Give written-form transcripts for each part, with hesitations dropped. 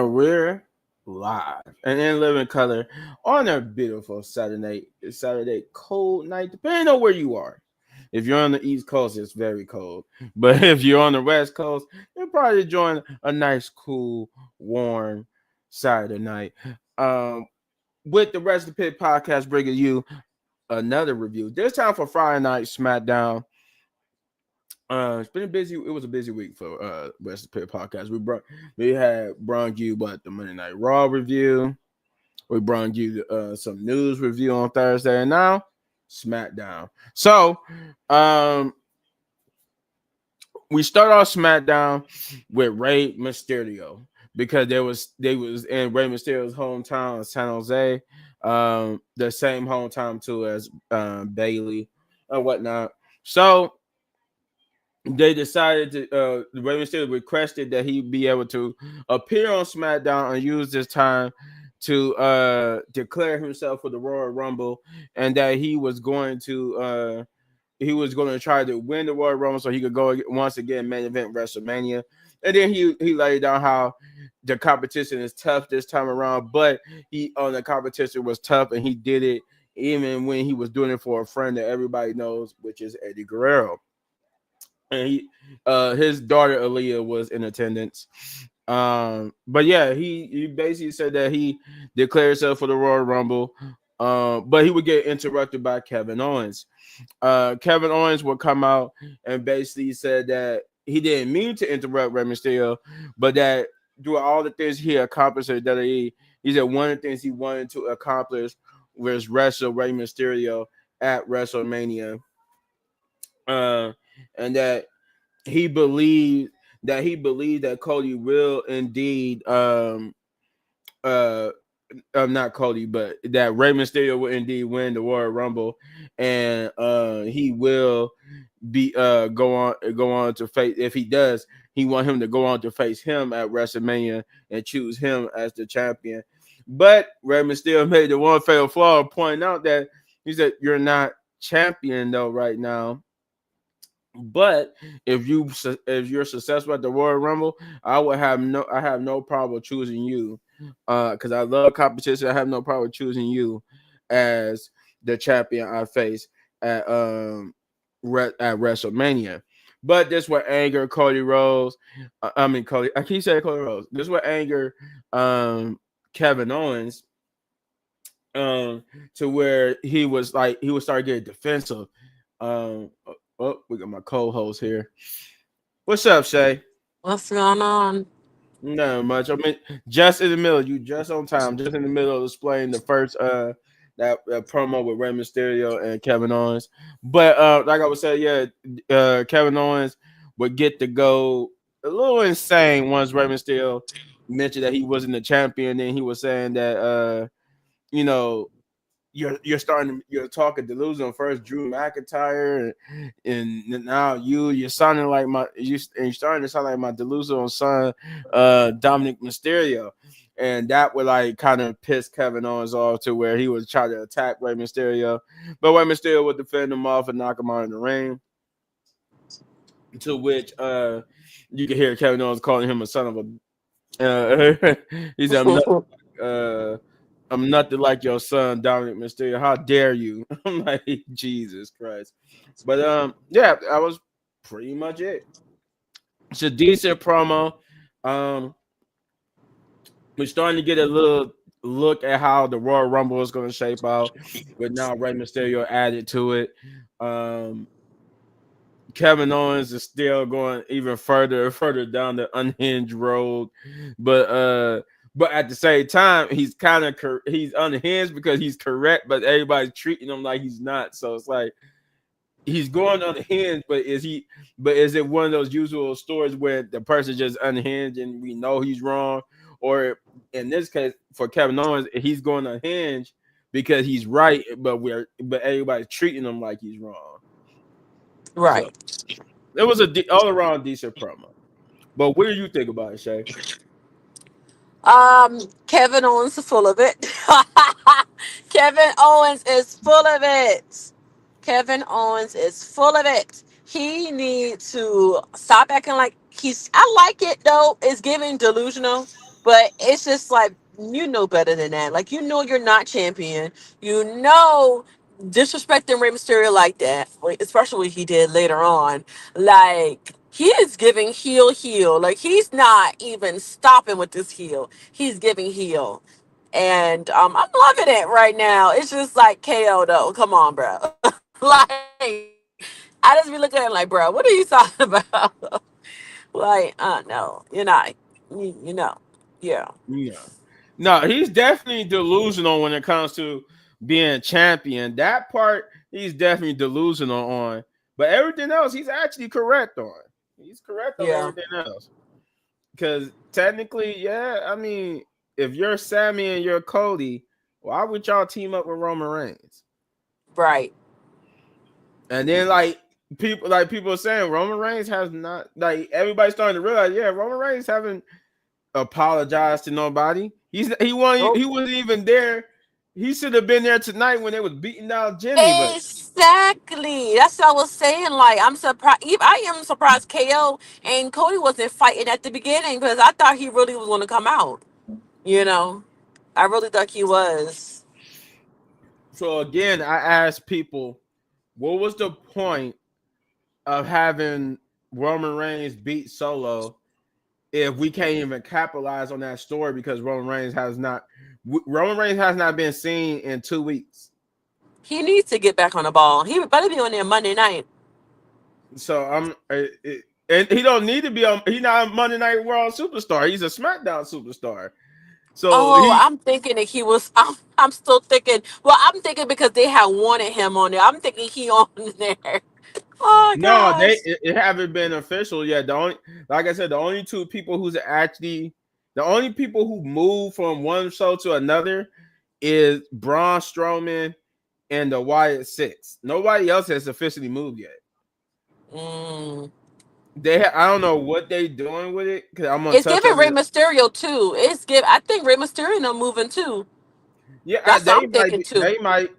we're live and in living color on a beautiful Saturday cold night, depending on where you are. If you're on the East Coast, it's very cold. But if you're on the West Coast, you're probably enjoying a nice, cool, warm Saturday night. Um, with the Rest of the Pit podcast bringing you another review. This time for Friday night Smackdown. It's been a busy. It was a busy week for Rest of the Pit podcast. We had brought you the Monday Night Raw review. We brought you some news review on Thursday, and now SmackDown. So, we start off SmackDown with Rey Mysterio because they was in Rey Mysterio's hometown, San Jose, the same hometown too as Bailey and whatnot. So they decided to Rey Mysterio requested that he be able to appear on SmackDown and use this time to declare himself for the Royal Rumble, and that he was going to try to win the Royal Rumble so he could go once again main event WrestleMania. And then he laid down how the competition is tough this time around, but the competition was tough and he did it even when he was doing it for a friend that everybody knows, which is Eddie Guerrero. And his daughter Aaliyah was in attendance. But yeah, he basically said that he declared himself for the Royal Rumble, but he would get interrupted by Kevin Owens. Kevin Owens would come out and basically said that he didn't mean to interrupt Rey Mysterio, but that through all the things he accomplished at WWE, he said one of the things he wanted to accomplish was wrestle Rey Mysterio at WrestleMania, and that he believed that Cody will indeed not Cody, but that Rey Mysterio will indeed win the Royal Rumble, and he will be go on to face. If he does, he want him to go on to face him at WrestleMania and choose him as the champion. But Rey Mysterio made the one fatal flaw, pointing out that he said, "You're not champion though right now. But if you're successful at the Royal Rumble, I have no problem choosing you, because I love competition. I have no problem choosing you as the champion I face at at WrestleMania." But this would anger Cody Rhodes. Cody. I keep saying Cody Rhodes. This would anger Kevin Owens, to where he would start getting defensive. Oh, we got my co-host here. What's up, Shay? What's going on? Not much. I mean, just in the middle. You just on time. Just in the middle of displaying the first that promo with Rey Mysterio and Kevin Owens. But like I was saying, yeah, Kevin Owens would get to go a little insane once Rey Mysterio mentioned that he wasn't the champion. Then he was saying that you know, you're talking delusional. First Drew McIntyre, and now you're sounding like you're starting to sound like my delusional son, Dominic Mysterio. And that would kind of piss Kevin Owens off, to where he would try to attack Rey Mysterio, but Rey Mysterio would defend him off and knock him out in the ring. To which you can hear Kevin Owens calling him a son of a. He said, I'm nothing like your son, Dominic Mysterio. How dare you?" I'm like, Jesus Christ. But yeah, that was pretty much it. It's a decent promo. We're starting to get a little look at how the Royal Rumble is going to shape out, with now Rey Mysterio added to it. Kevin Owens is still going even further down the unhinged road, but at the same time, he's he's unhinged because he's correct, but everybody's treating him like he's not. So it's like he's going unhinged, but is it one of those usual stories where the person just unhinged and we know he's wrong, or in this case for Kevin Owens, he's going unhinged because he's right, but everybody's treating him like he's wrong. Right. So, it was all around decent promo. But what do you think about it, Shay? Kevin Owens is full of it. Kevin Owens is full of it. Kevin Owens is full of it. He needs to stop acting like I like it though. It's giving delusional. But it's just like you know better than that. Like you know you're not champion. You know disrespecting Rey Mysterio like that, especially what he did later on. Like he is giving heel. Like he's not even stopping with this heel. He's giving heel. And I'm loving it right now. It's just like KO though. Come on, bro. Like I just be looking at him like, bro, what are you talking about? Like, no, you're not. You know, yeah, Yeah. No, he's definitely delusional when it comes to being champion. That part he's definitely delusional on. But everything else he's actually correct on. He's correct on yeah, everything else. Because technically, yeah, I mean, if you're Sammy and you're Cody, why would y'all team up with Roman Reigns? right. And then people are saying Roman Reigns has not, like, everybody's starting to realize, yeah, Roman Reigns haven't apologized to nobody. He Nope. wasn't even there. He should have been there tonight when they was beating down Jimmy, but Exactly. That's what I was saying. Like, I'm surprised. I am surprised KO and Cody wasn't fighting at the beginning because I thought he really was going to come out. You know, I really thought he was. so again, I asked people, what was the point of having Roman Reigns beat Solo if we can't even capitalize on that story because Roman Reigns has not been seen in 2 weeks. He needs to get back on the ball. He better be on there Monday night. So and he don't need to be on. He's not a Monday Night World superstar. He's a SmackDown superstar. So Oh, he I'm thinking that he was. I'm still thinking. Well, I'm thinking because they had wanted him on there. I'm thinking he on there. Oh my no, gosh. it haven't been official yet. The only, like I said, the only two people the only people who move from one show to another is Braun Strowman and the Wyatt Six. Nobody else has officially moved yet. Mm. I don't know what they doing with it because I'm gonna It's touch giving on Rey it. Mysterio too. I think Rey Mysterio no moving too. Yeah, That's what I'm thinking too.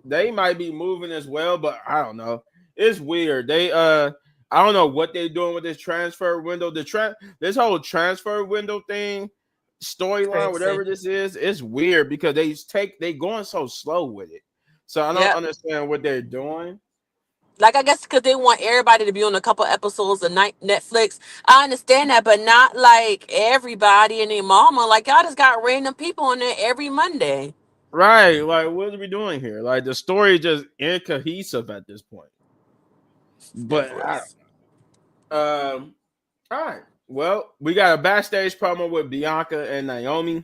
they might be moving as well, but I don't know. It's weird. I don't know what they're doing with this transfer window. This whole transfer window thing, storyline, Crazy. whatever this is, it's weird because they going so slow with it. So I don't Yep. understand what they're doing. Like I guess because they want everybody to be on a couple episodes of night Netflix. I understand that, but not like everybody and their mama. Like y'all just got random people on there every Monday. Right. Like, what are we doing here? Like the story is just incohesive at this point. But Ridiculous. all right. Well, we got a backstage promo with Bianca and Naomi.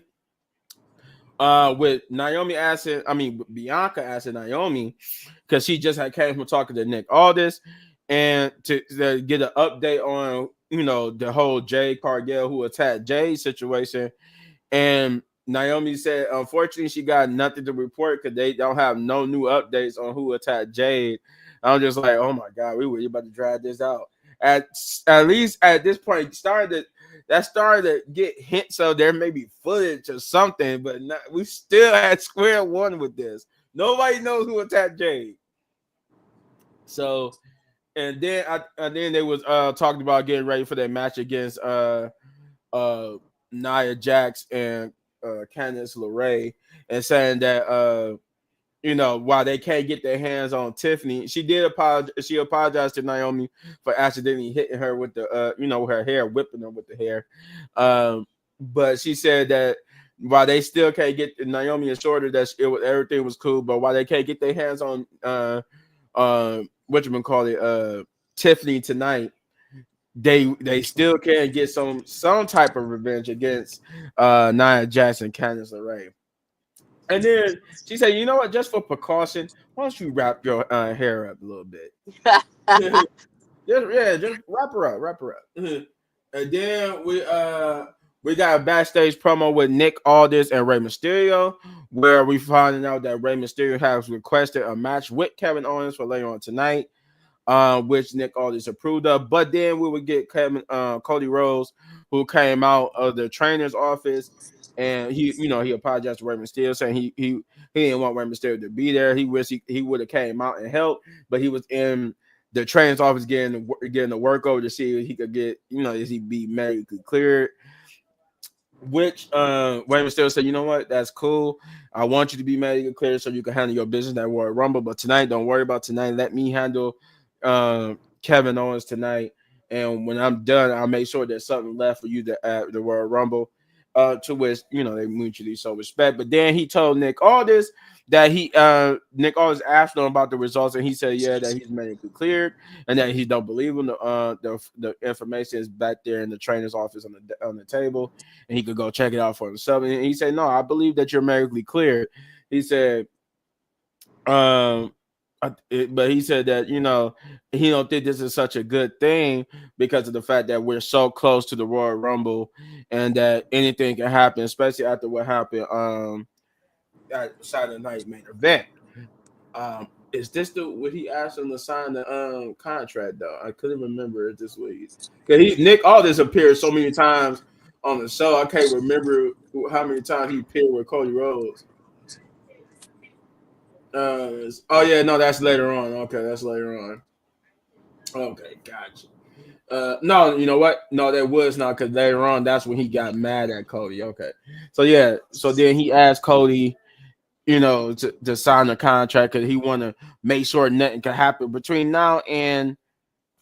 With Naomi asking, I mean Bianca asking Naomi because she just had came from talking to Nick Aldis and to get an update on the whole Jade Cargill who attacked Jade situation. And Naomi said, unfortunately, she got nothing to report because they don't have no new updates on who attacked Jade. I'm just like, oh my god, we were about to drag this out. At at least at this point, started to get hints of there may be footage or something, but we still at square one with this. Nobody knows who attacked Jade. So and then they was talking about getting ready for that match against uh Nia Jax and Candice LeRae and saying that while they can't get their hands on Tiffany, she apologized to Naomi for accidentally hitting her with the with her hair, whipping her with the hair. But she said that while they still can't get Naomi assured her that everything was cool, but while they can't get their hands on what you call it Tiffany tonight, they still can get some type of revenge against Nia Jackson, Candice LeRae. And then she said, "You know what? Just for precaution, why don't you wrap your hair up a little bit? Just wrap her up." And then we got a backstage promo with Nick Aldis and Rey Mysterio, where we finding out that Rey Mysterio has requested a match with Kevin Owens for later on tonight, which Nick Aldis approved of. But then we would get Cody Rhodes, who came out of the trainer's office, and he apologized to Rey Mysterio, saying he didn't want Rey Mysterio to be there. He wished he would have came out and helped, but he was in the trainer's office getting the work over to see if he could get, is he be medically cleared. which Rey Mysterio said, you know what, that's cool. I want you to be medically clear so you can handle your business at Royal Rumble. But tonight, don't worry about tonight. Let me handle Kevin Owens tonight. And when I'm done, I'll make sure there's something left for you to at the Royal Rumble. To which, they mutually so respect. But then he told Nick Aldis that Nick Aldis asked him about the results, and he said, yeah, that he's medically cleared, and that he don't believe him. The information is back there in the trainer's office on the table, and he could go check it out for himself. And he said, no, I believe that you're medically cleared. He said, um, but he said that he don't think this is such a good thing because of the fact that we're so close to the Royal Rumble, and that anything can happen, especially after what happened at Saturday night main event. Is this the what he asked him to sign the contract though? I couldn't remember if this was because Nick Aldis appeared so many times on the show. I can't remember how many times he appeared with Cody Rhodes. Oh yeah, no, that's later on. Okay, that's later on. Okay, gotcha. No, you know what? No, that was not because later on that's when he got mad at Cody. Okay, so yeah, so then he asked Cody, to sign the contract because he want to make sure nothing can happen between now and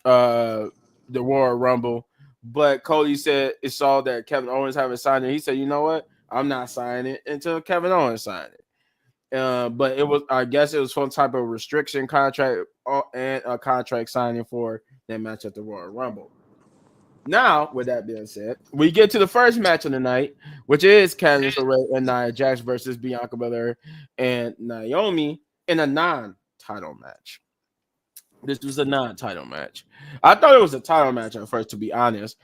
uh the Royal Rumble. But Cody said it's all that Kevin Owens haven't signed it. He said, you know what? I'm not signing it until Kevin Owens signed it. But I guess it was some type of restriction contract and a contract signing for that match at the Royal Rumble. Now, with that being said, we get to the first match of the night, which is Candice LeRae and Nia Jax versus Bianca Belair and Naomi in a non-title match. This was a non-title match. I thought it was a title match at first, to be honest.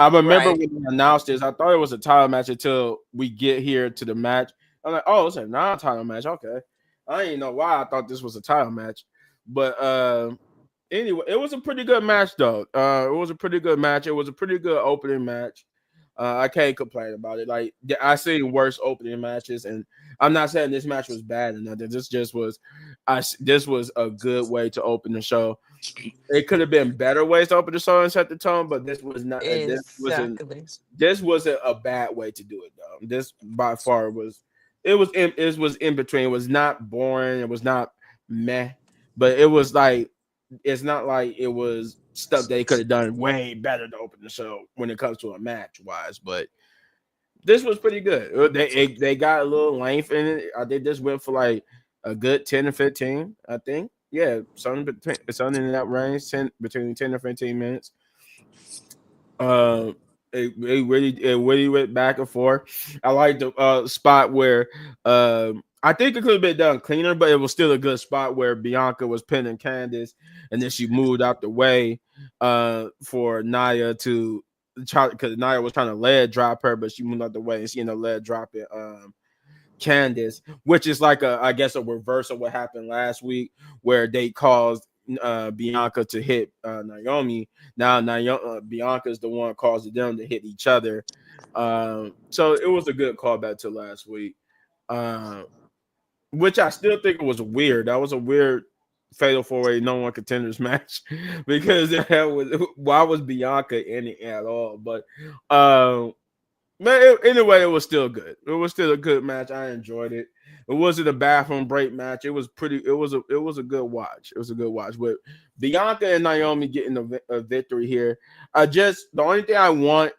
I remember Right. when they announced this, I thought it was a title match until we get here to the match. I'm like, oh, it's a non-title match. Okay. I didn't know why I thought this was a title match. But anyway, it was a pretty good match, though. It was a pretty good match. It was a pretty good opening match. I can't complain about it. Like I seen worse opening matches, and I'm not saying this match was bad or nothing. This just was, this was a good way to open the show. It could have been better ways to open the show and set the tone, but this was not. Exactly. This wasn't a bad way to do it though. This by far was. It was in between. It was not boring. It was not meh, but it was like it's not like it was stuff they could have done way better to open the show when it comes to a match wise. But this was pretty good. They got a little length in it. I think this went for like a good 10 or 15. I think. Yeah, something in that range, between 10 or 15 minutes. Um, it really went back and forth. I like the spot where I think it could have been done cleaner, but it was still a good spot where Bianca was pinning Candice, and then she moved out the way for Nia to try because Nia was trying to lead drop her, but she moved out the way and she ended up lead dropping Candice, which is like I guess a reverse of what happened last week where they caused Bianca to hit Naomi. Now Bianca's the one causing them to hit each other. So it was a good callback to last week, uh, which I still think it was weird. That was a weird fatal four-way no one contenders match because why was Bianca in it at all? But anyway, it was still good. It was still a good match. I enjoyed it. It wasn't a bathroom break match. It was pretty. It was a good watch. It was a good watch. But Bianca and Naomi getting a victory here. The only thing I want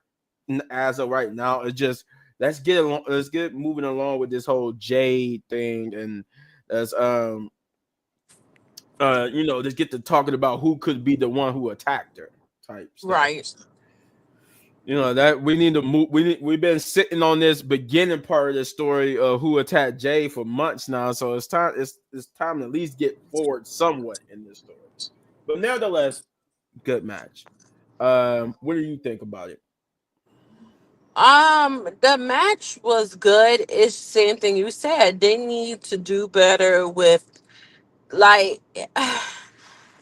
as of right now is just let's get along. Let's get moving along with this whole Jade thing, and as let's get to talking about who could be the one who attacked her type stuff. Right. That we need to move. We've been sitting on this beginning part of the story of who attacked Jay for months now. So it's time. It's time to at least get forward somewhat in this story. But nevertheless, good match. What do you think about it? The match was good. It's same thing you said. They need to do better with like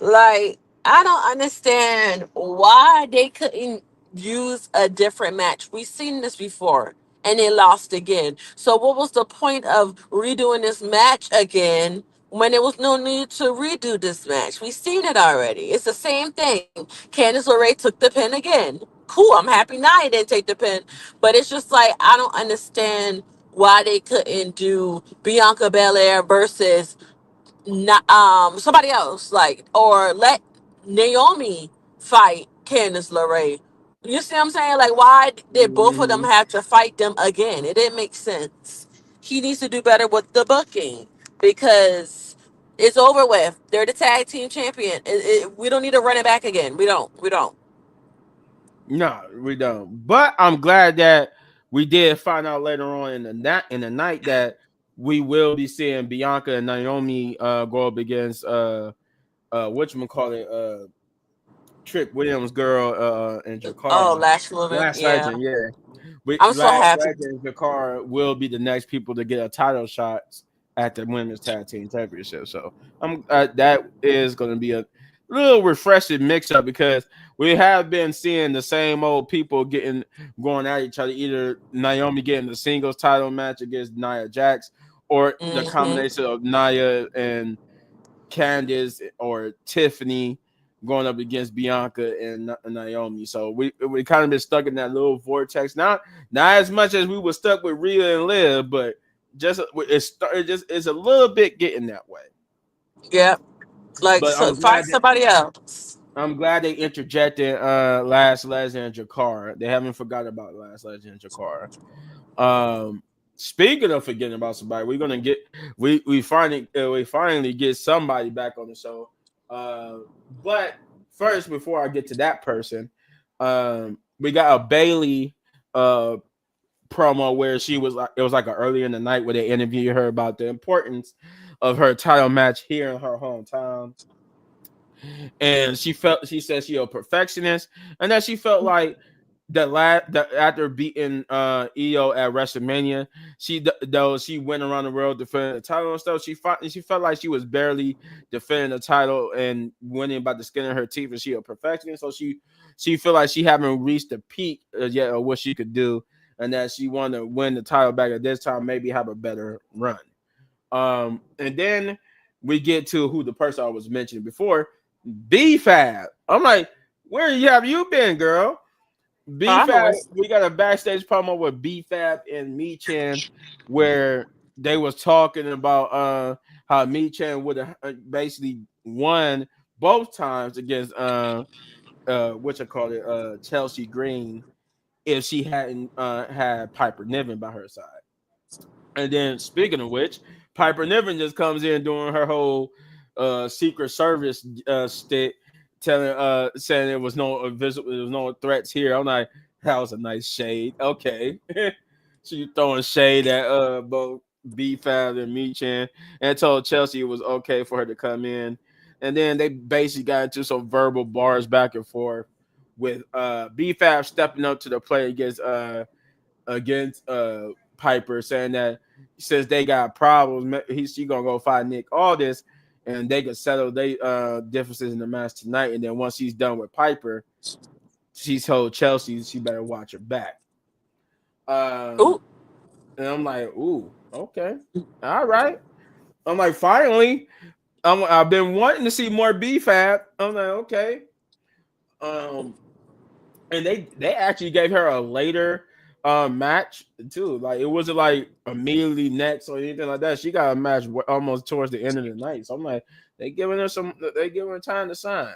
like I don't understand why they couldn't use a different match. We've seen this before and they lost again. So what was the point of redoing this match again when there was no need to redo this match? We've seen it already. It's the same thing. Candice LeRae took the pin again. cool. I'm happy Nia didn't take the pin. But it's just like I don't understand why they couldn't do Bianca Belair versus not somebody else, like, or let Naomi fight Candice LeRae. You see what I'm saying? Like, why did both of them Mhm. have to fight them again? It didn't make sense. He needs to do better with the booking because it's over with. They're the tag team champion. We don't need to run it back again. We don't. We don't. No, we don't. But I'm glad that we did find out later on in the night that we will be seeing Bianca and Naomi go up against whatchamacallit, Trick Williams girl and Oh, Jakara. Lash Movement. Last Yeah, Legend, yeah. We I'm so Last happy. Legend and Jakara will be the next people to get a title shots at the Women's Tag Team Championship. So that is going to be a little refreshing mix up because we have been seeing the same old people going at each other. Either Naomi getting the singles title match against Nia Jax, or the Hmm. combination of Nia and Candice or Tiffany going up against Bianca and Naomi. So we kind of been stuck in that little vortex. Not as much as we were stuck with Rhea and Liv, but it's a little bit getting that way. Yep. Like, But so find somebody else. I'm glad they interjected Last Legend and Jakara. They haven't forgot about Last Legend and Jakara. Um, Speaking of forgetting about somebody, we're gonna get we finally get somebody back on the show. Uh, but first, before I get to that person, we got a Bailey promo where she was like, it was like earlier in the night where they interviewed her about the importance of her title match here in her hometown, and she said she a perfectionist, and that she felt like that after beating EO at WrestleMania, though she went around the world defending the title and stuff, she felt like she was barely defending the title and winning by the skin of her teeth, and she a perfectionist, so she feel like she haven't reached the peak yet of what she could do, and that she want to win the title back at this time, maybe have a better run. And then we get to who the person I was mentioning before, B Fab. I'm like, where have you been, girl? B I know Fab. it's We got a backstage promo with B Fab and Me Chan, where they was talking about how Me Chan would have basically won both times against what you call it, Chelsea Green, if she hadn't had Piper Niven by her side. And then speaking of which, Piper Niven just comes in doing her whole Secret Service stick, telling saying there was no threats here. I'm like, that was a nice shade. Okay. She throwing shade at both B Fab and Me Chan, and told Chelsea it was okay for her to come in. And then they basically got into some verbal bars back and forth with B Fab stepping up to the plate against Piper, saying that since they got problems, she gonna go find Nick Aldis, and they could settle their differences in the match tonight. And then once she's done with Piper, she told Chelsea she better watch her back. ooh. And I'm like, ooh, okay, all right. I'm like, finally, I've been wanting to see more BFAB. I'm like, okay. Um, and they actually gave her a later match too. Like it wasn't like immediately next or anything like that. She got a match almost towards the end of the night. So I'm like, they giving her time to sign.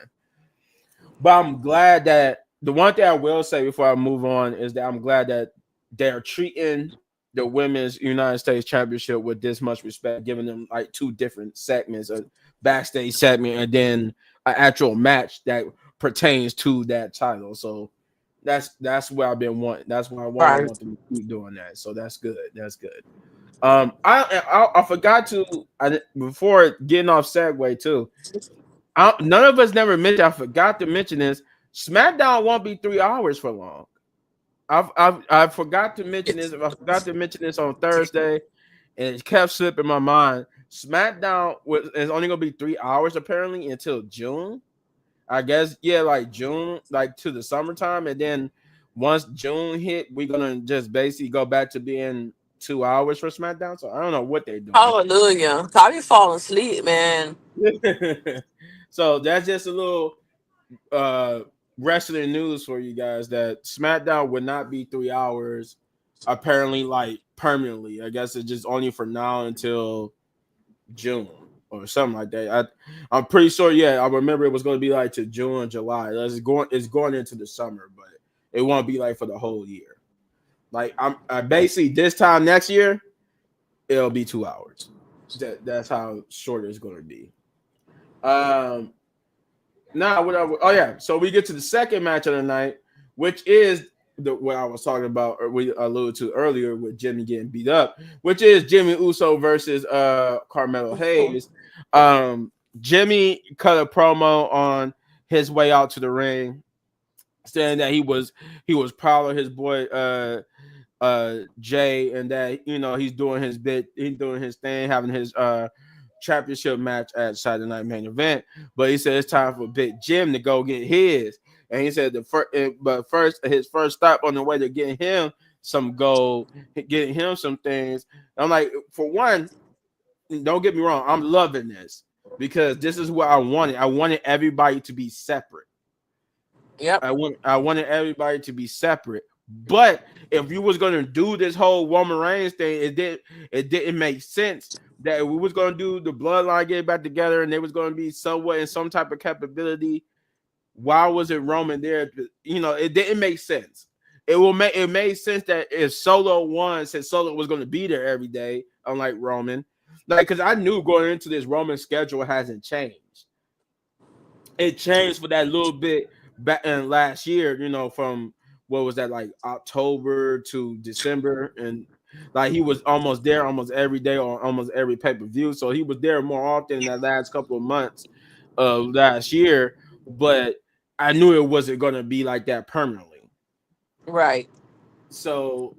But I'm glad that the one thing I will say before I move on is that I'm glad that they're treating the women's United States Championship with this much respect, giving them like two different segments, a backstage segment and then an actual match that pertains to that title. So that's where I've been wanting. That's why I Right. want them to keep doing that. So that's good. That's good. I forgot before getting off segue too. None of us never mentioned. I forgot to mention this. SmackDown won't be 3 hours for long. I forgot to mention this. I forgot to mention this on Thursday, and it kept slipping my mind. SmackDown is only gonna be 3 hours apparently until June. I guess yeah, like June, like to the summertime, and then once June hit, we're gonna just basically go back to being 2 hours for SmackDown. So I don't know what they're doing. Hallelujah. I be falling asleep, man. So that's just a little wrestling news for you guys that SmackDown would not be 3 hours. Apparently, like permanently. I guess it's just only for now until June or something like that. I'm pretty sure. Yeah, I remember it was going to be like to June, July. It's going into the summer, but it won't be like for the whole year. Like I basically this time next year, it'll be 2 hours. That's how short it's going to be. Um, Now, whatever. Oh yeah. So we get to the second match of the night, which is the what I was talking about, or we alluded to earlier with Jimmy getting beat up, which is Jimmy Uso versus Carmelo Hayes. Jimmy cut a promo on his way out to the ring, saying that he was proud of his boy Jay, and that he's doing his bit, he's doing his thing, having his championship match at Saturday Night Main Event. But he said it's time for Big Jim to go get his. And he said his first stop on the way to getting him some gold, getting him some things. I'm like, for one, don't get me wrong, I'm loving this because this is what I wanted. I wanted everybody to be separate. Yep. I wanted everybody to be separate. But if you was gonna do this whole Roman Reigns thing, it didn't make sense that we was gonna do the bloodline get back together and they was gonna be somewhat in some type of capability. Why was it Roman there? It didn't make sense. It made sense that if Solo won, since Solo was gonna be there every day, unlike Roman, like because I knew going into this Roman schedule hasn't changed. It changed for that little bit back in last year, from what was that like October to December, and like he was almost there almost every day on almost every pay-per-view. So he was there more often in that last couple of months of last year, but I knew it wasn't gonna be like that permanently. Right. So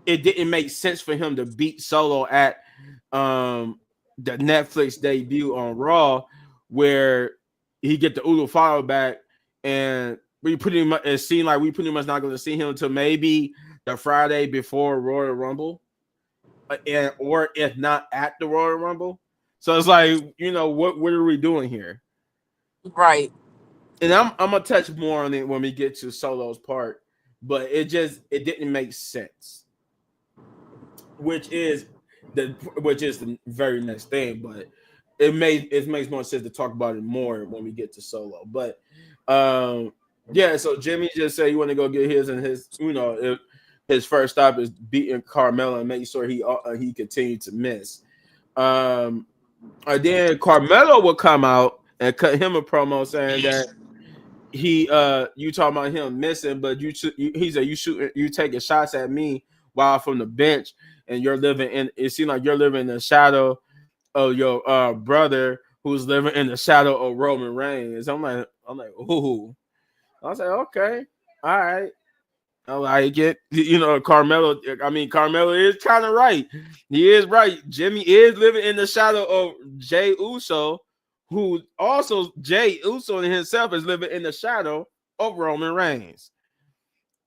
it didn't make sense for him to beat Solo at um the Netflix debut on Raw, where he get the Udo file back, and we pretty much it seemed like we pretty much not going to see him until maybe the Friday before Royal Rumble, and or if not at the Royal Rumble. So it's like what are we doing here? Right. And I'm gonna touch more on it when we get to Solo's part, but it didn't make sense, which is the very next thing. But it makes more sense to talk about it more when we get to Solo. But yeah, so Jimmy just said he want to go get his, and if his first stop is beating Carmelo and making sure he continued to miss. And then Carmelo will come out and cut him a promo saying that you talking about him missing, but he said you taking shots at me while from the bench, and it seems like you're living in the shadow of your brother who's living in the shadow of Roman Reigns. I'm like, ooh. I was like, okay, all right. I like it. Carmelo. I mean, Carmelo is kind of right. He is right. Jimmy is living in the shadow of Jay Uso, who also Jay Uso himself is living in the shadow of Roman Reigns.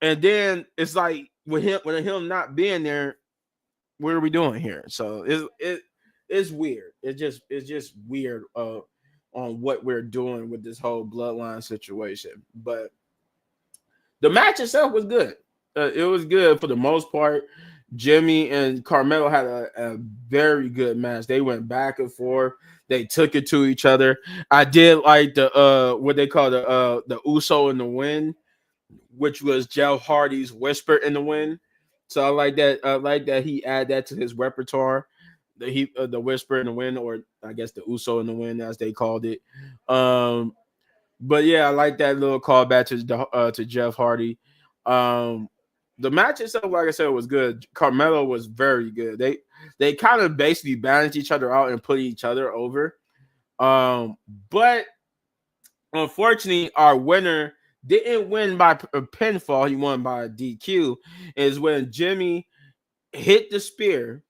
And then it's like with him not being there, what are we doing here? So it's weird. It's just weird on what we're doing with this whole bloodline situation. But the match itself was good. It was good for the most part. Jimmy and Carmelo had a very good match. They went back and forth. They took it to each other. I did like the what they call the Uso in the wind, which was Jeff Hardy's Whisper in the Wind. So I like that. I like that he add that to his repertoire. The Whisper in the Wind, or I guess the Uso in the Wind, as they called it. Um, but yeah, I like that little callback to Jeff Hardy. Um, the match itself, like I said, was good. Carmelo was very good. They kind of basically balanced each other out and put each other over. Um, but unfortunately, our winner didn't win by a pinfall. He won by a DQ. Is when Jimmy hit the spear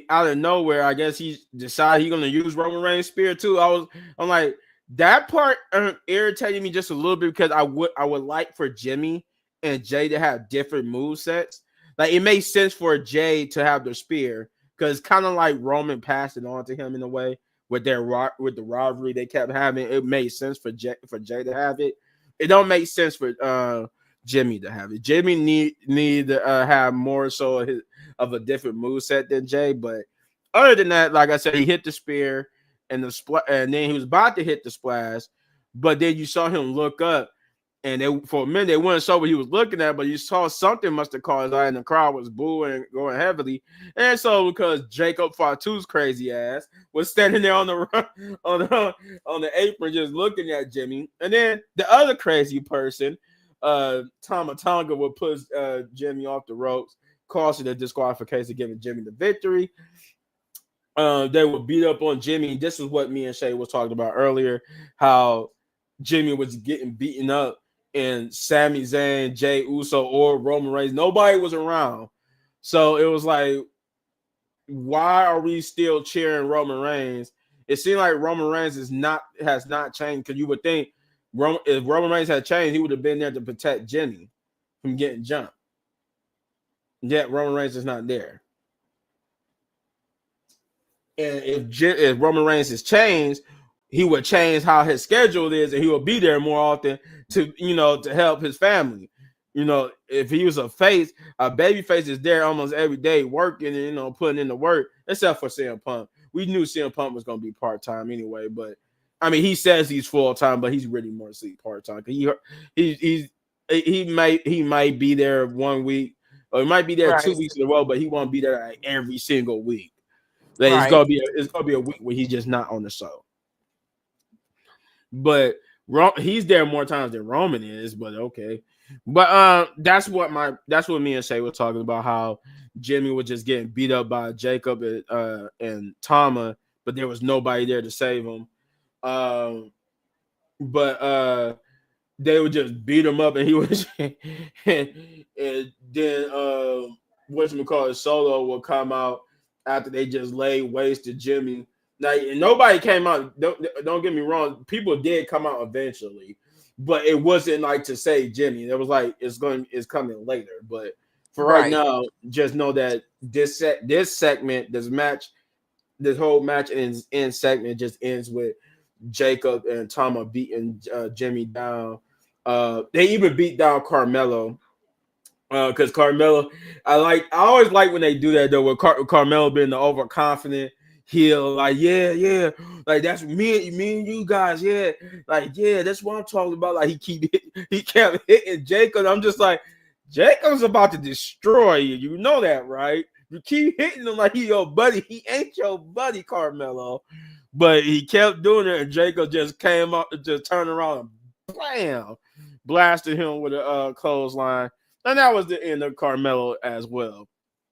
out of nowhere. I guess he decided he's gonna use Roman Reigns' spear too. I'm like, that part irritated me just a little bit because I would like for Jimmy and Jay to have different move sets. Like it makes sense for Jay to have the spear because kind of like Roman passed it on to him in a way with the rivalry they kept having. It made sense for Jay to have it. it don't make sense for Jimmy to have it. Jimmy need to have more so of a different move set than Jay. But other than that, like I said, he hit the spear and and then he was about to hit the splash, but then you saw him look up. And they, for a minute, they weren't sure what he was looking at, but you saw something must have caught his eye, and the crowd was booing, going heavily. And so, because Jacob Fatu's crazy ass was standing there on the on the apron, just looking at Jimmy, and then the other crazy person, Tama Tonga, would push Jimmy off the ropes, causing a disqualification, giving Jimmy the victory. They would beat up on Jimmy. This is what me and Shay was talking about earlier, how Jimmy was getting beaten up, and Sami Zayn, Jay Uso, or Roman Reigns, nobody was around. So it was like, why are we still cheering Roman Reigns? It seemed like Roman Reigns has not changed, because you would think if Roman Reigns had changed, he would have been there to protect Jimmy from getting jumped. Yet Roman Reigns is not there. And if Roman Reigns has changed, he would change how his schedule is, and he will be there more often to to help his family. If he was a baby face is there almost every day working and putting in the work, except for CM Punk. We knew CM Punk was going to be part-time anyway, but I mean, he says he's full-time, but he's really more part-time. He might be there 1 week, or he might be there 2 weeks in a row, but he won't be there like every single week. Like, Right. it's gonna be a week where he's just not on the show. But he's there more times than Roman is. But okay. But that's what me and Shay were talking about, how Jimmy was just getting beat up by Jacob and Tama, but there was nobody there to save him. But they would just beat him up, and he was and then whatchamacallit, Solo will come out after they just laid waste to Jimmy. Now, nobody came out. Don't get me wrong. People did come out eventually, but it wasn't like to save Jimmy. It was like it's coming later. But for right Right. now, just know that this segment, this whole match and segment just ends with Jacob and Tama beating Jimmy down. They even beat down Carmelo. Because Carmelo, I always like when they do that though, with Carmelo being the overconfident heel, like yeah, like that's me and you guys, yeah, like yeah, that's what I'm talking about. Like he kept hitting Jacob. I'm just like, Jacob's about to destroy you. You know that, right? You keep hitting him like he your buddy. He ain't your buddy, Carmelo. But he kept doing it, and Jacob just came up, just turned around and blam, blasted him with a clothesline. And that was the end of Carmelo as well.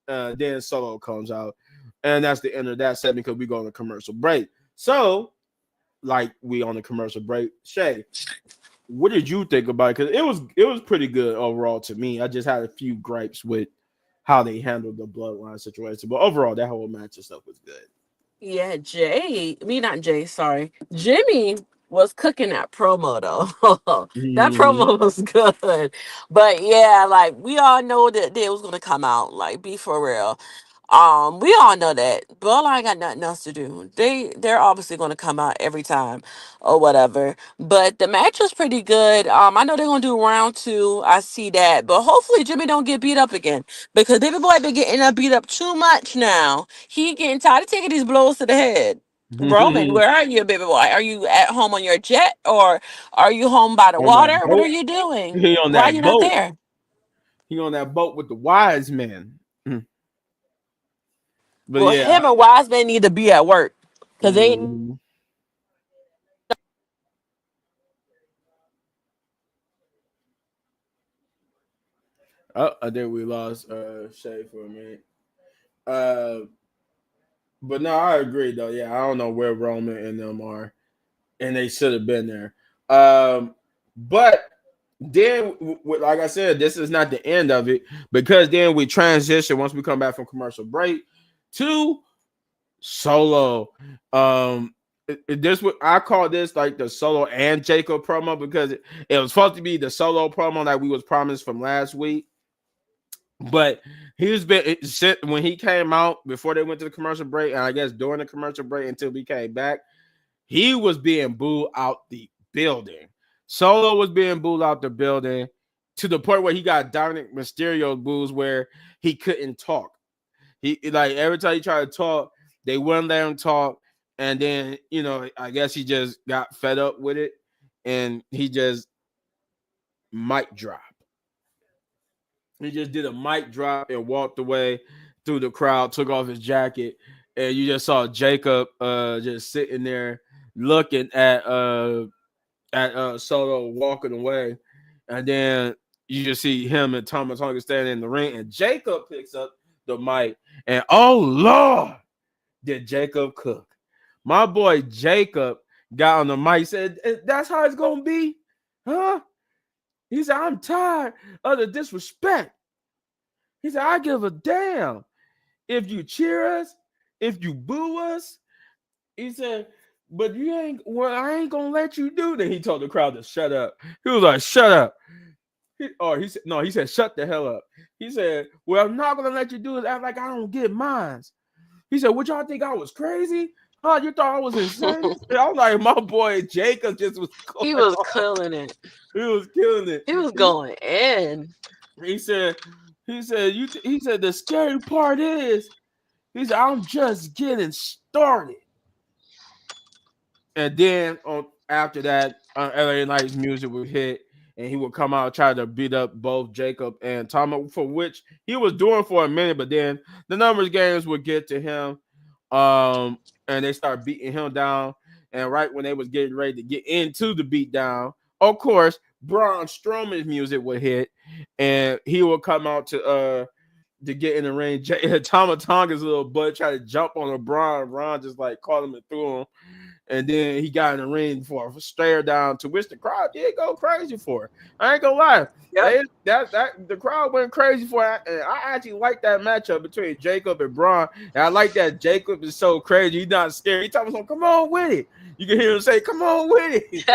Then Solo comes out. And that's the end of that segment, because we go on a commercial break. So, like, we on the commercial break. Shay, what did you think about it? Because it was pretty good overall to me. I just had a few gripes with how they handled the bloodline situation. But overall, that whole match and stuff was good. Yeah, not Jay, sorry. Jimmy was cooking that promo though. That Mm-hmm. promo was good. But yeah, like we all know that they was gonna come out, like be for real. We all know that. Bloodline ain't got nothing else to do. They're obviously gonna come out every time or whatever. But the match was pretty good. I know they're gonna do round two. I see that. But hopefully Jimmy don't get beat up again. Because baby boy been getting beat up too much now. He getting tired of taking these blows to the head. Roman, where are you, baby boy? Are you at home on your jet, or are you home by the On that water? What are boat. you doing? He on Why are that you not boat. there? He on that boat with the wise men. But Well, yeah. him and Wiseman need to be at work. Because they ain't Mhm. Oh, I think we lost Shay for a minute. Uh, but no, I agree though. Yeah, I don't know where Roman and them are, and they should have been there. But then, like I said, this is not the end of it, because then we transition once we come back from commercial break to Solo. This what I call this, like the Solo and Jacob promo, because it was supposed to be the Solo promo that we was promised from last week. But he's been when he came out before they went to the commercial break, and I guess during the commercial break until we came back, he was being booed out the building. Solo was being booed out the building to the point where he got Dominic Mysterio booze where he couldn't talk. He like every time he tried to talk, they wouldn't let him talk. And then, I guess he just got fed up with it and he just mic drop. He just did a mic drop and walked away through the crowd, took off his jacket, and you just saw Jacob just sitting there looking at Soto walking away, and then you just see him and Thomas Tonga standing in the ring, and Jacob picks up the mic, and oh Lord, did Jacob cook? My boy Jacob got on the mic, said, "That's how it's gonna be, huh?" He said, "I'm tired of the disrespect." He said, "I give a damn if you cheer us, if you boo us." He said, "But you ain't, well, I ain't gonna let you do that." He told the crowd to shut up. He was like, "Shut up." He said, no, he said, "Shut the hell up." He said, "Well, I'm not gonna let you do is act like I don't get mines." He said, "What y'all think I was crazy? Huh? You thought I was insane?" I was like, my boy Jacob just was He going was off. killing it. He was killing it. He was going in. He said, he said, "The scary part is," he said, "I'm just getting started." And then after that, LA Knight's music would hit, and he would come out try to beat up both Jacob and Tom, for which he was doing for a minute. But then the numbers games would get to him, and they start beating him down. And right when they was getting ready to get into the beatdown, of course, Braun Strowman's music would hit, and he would come out to get in the ring. Tama Tonga's little butt tried to jump on a Braun. Braun just like caught him and threw him. And then he got in the ring for a stare down, to which the crowd did go crazy for. I ain't gonna lie. Yep. The crowd went crazy for it. And I actually like that matchup between Jacob and Braun. And I like that Jacob is so crazy. He's not scared. He tells him, "Come on with it." You can hear him say, "Come on with it."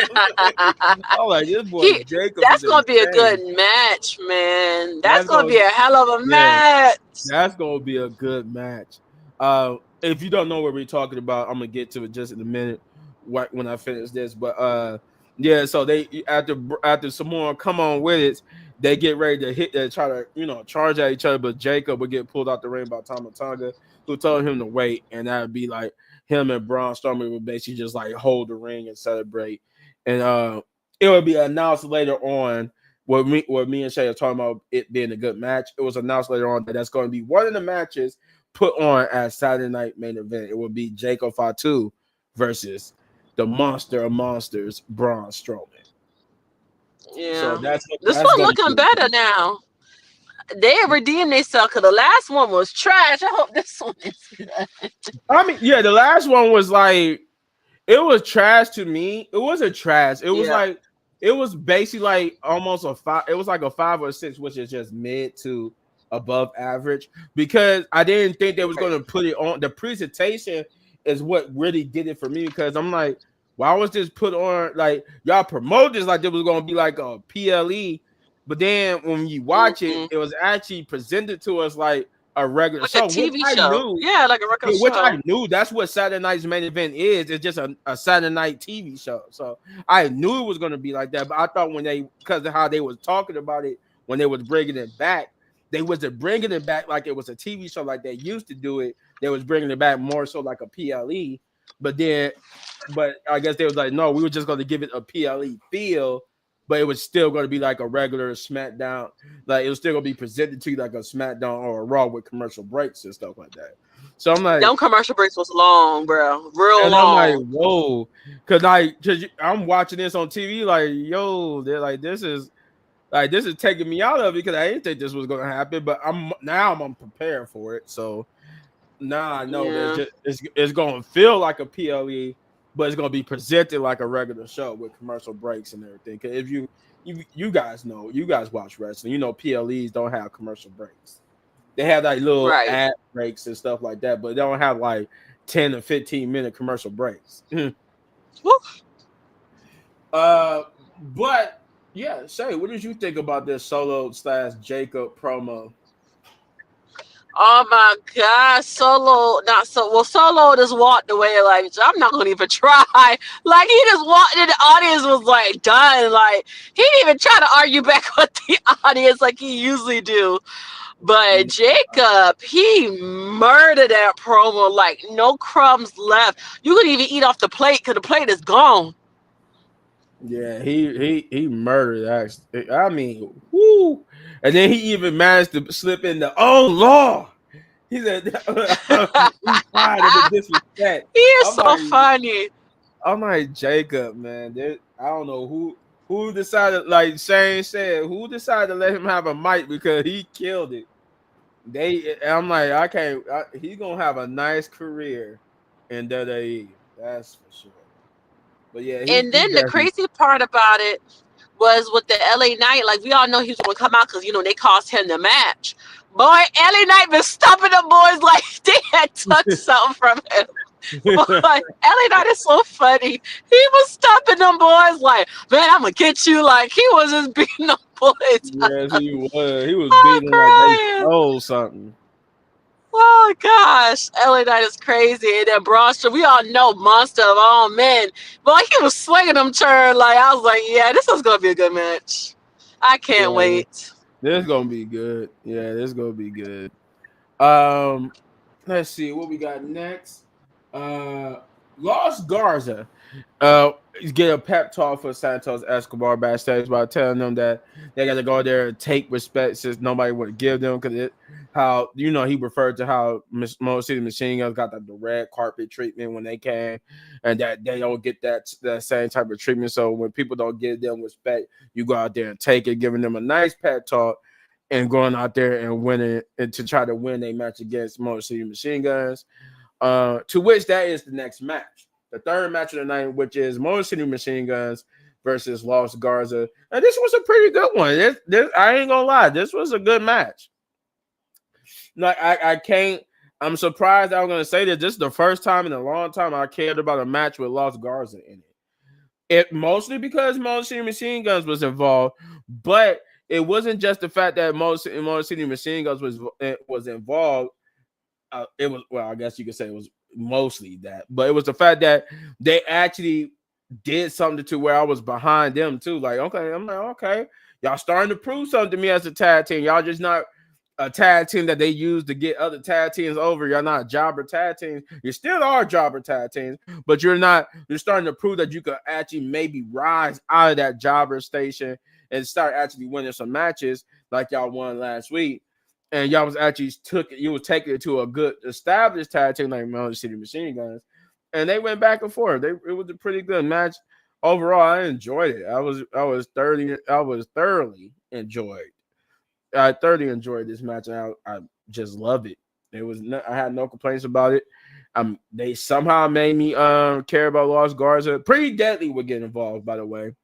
I'm like, this boy he Jacob is that's gonna be a good insane. match, man. That's That's gonna gonna be a hell of a yeah, match. that's gonna be a good match. If you don't know what we're talking about, I'm gonna get to it just in a minute when I finish this. But yeah, so they after Samoa come on with it, they get ready to hit they try to charge at each other, but Jacob would get pulled out the ring by Tama Tonga, who told him to wait, and that would be like him and Braun Strowman would basically just like hold the ring and celebrate, and it would be announced later on. What me and Shay are talking about it being a good match, it was announced later on that that's going to be one of the matches put on as Saturday night main event. It will be Jacob Fatu versus the monster of monsters, Braun Strowman. So Yeah. This that's one going to looking be better now. They redeemed themselves because the last one was trash. I hope this one is good. I mean, yeah, the last one was like it was trash to me. It wasn't trash. It was Yeah. like it was basically like almost a 5. It was like a 5 or 6, which is just mid to above average. Because I didn't think they was Right. gonna put it on. The presentation is what really did it for me. Because I'm like, why was this put on? Like y'all promote this like it was gonna be like a PLE, but then when you watch it, Mhm. it was actually presented to us like a regular Like a show, which TV I show. knew. Yeah, like a regular Yeah, which I show. knew that's what Saturday night's main event is. It's just a Saturday night TV show. So I knew it was gonna be like that. But I thought when because of how they was talking about it when they was bringing it back, they wasn't bringing it back like it was a TV show like they used to do it. They was bringing it back more so like a PLE. But then, but I guess they was like, no, we were just gonna give it a PLE feel, but it was still gonna be like a regular SmackDown. Like it was still gonna be presented to you like a SmackDown or a Raw with commercial breaks and stuff like that. So I'm like, Them commercial breaks was long, bro. Real and I'm like, long. whoa, cause I'm watching this on TV, like, yo, they're like, this is taking me out of it because I didn't think this was gonna happen, but I'm prepared for it. So now I know there's Yeah. just it's gonna feel like a PLE, but it's gonna be presented like a regular show with commercial breaks and everything. Cause if you guys know, you guys watch wrestling, PLEs don't have commercial breaks. They have like little Right. ad breaks and stuff like that, but they don't have like 10 or 15-minute commercial breaks. Woo. uh, but yeah, Shay, what did you think about this Solo slash Jacob promo? Oh my God, Solo, not so well. Solo just walked away like I'm not gonna even try. Like he just walked in, the audience was like done. Like he didn't even try to argue back with the audience like he usually do. But Jacob, he murdered that promo like no crumbs left. You couldn't even eat off the plate because the plate is gone. Yeah, he murdered actually. I mean, whoo. And then he even managed to slip in the oh law. He said he's tired of the disrespect. He is I'm so like funny. I'm like Jacob, man. I don't know who decided, like Shane said, who decided to let him have a mic because he killed it. I'm like, I can't. He's gonna have a nice career in WWE. That's for sure. But yeah, And he then the definitely. crazy part about it was with the LA Knight. Like we all know he was going to come out because they cost him the match. Boy, LA Knight been stopping them boys like they had took something from him. Boy, LA Knight is so funny. He was stopping them boys like, man, I'm gonna get you. Like he was just beating them boys Yes, up. he was. He was I'm beating like they crying. stole something. Oh gosh, LA Knight is crazy. And then Braun Strowman, we all know monster of all men. Boy, he was swinging them turn like I was like, yeah, this is gonna be a good match. I can't Yeah, wait. this gonna be good. Yeah, this gonna be good. Um, let's see what we got next. Uh, Lost Garza. Uh, get a pep talk for Santos Escobar backstage by telling them that they got to go there and take respect since nobody would give them because how he referred to how Mo City Machine Guns got the red carpet treatment when they came, and that they don't get that same type of treatment. So when people don't give them respect, you go out there and take it, giving them a nice pep talk and going out there and winning and to try to win a match against Motor City Machine Guns. To which that is the next match, the third match of the night, which is Motor City Machine Guns versus Lost Garza. And this was a pretty good one. I ain't gonna lie, this was a good match. Like I can't. I'm surprised I was gonna say that this is the first time in a long time I cared about a match with Lost Garza in it. It mostly because Motor City Machine Guns was involved, but it wasn't just the fact that Motor City Machine Guns was involved. It was, well, I guess you could say it was mostly that, but it was the fact that they actually did something to where I was behind them too. Like, okay, I'm like, okay, y'all starting to prove something to me as a tag team. Y'all just not a tag team that they use to get other tag teams over. You're not jobber tag teams. You still are jobber tag teams, but you're not. You're starting to prove that you could actually maybe rise out of that jobber station and start actually winning some matches like y'all won last week. And y'all was actually you was taking it to a good established tag team like Motor City Machine Guns, and they went back and forth. It was a pretty good match overall. I enjoyed it. I was thoroughly enjoyed. I thoroughly enjoyed this match, and I just loved it. I had no complaints about it. They somehow made me care about Lost Garza. Pretty Deadly would get involved, by the way,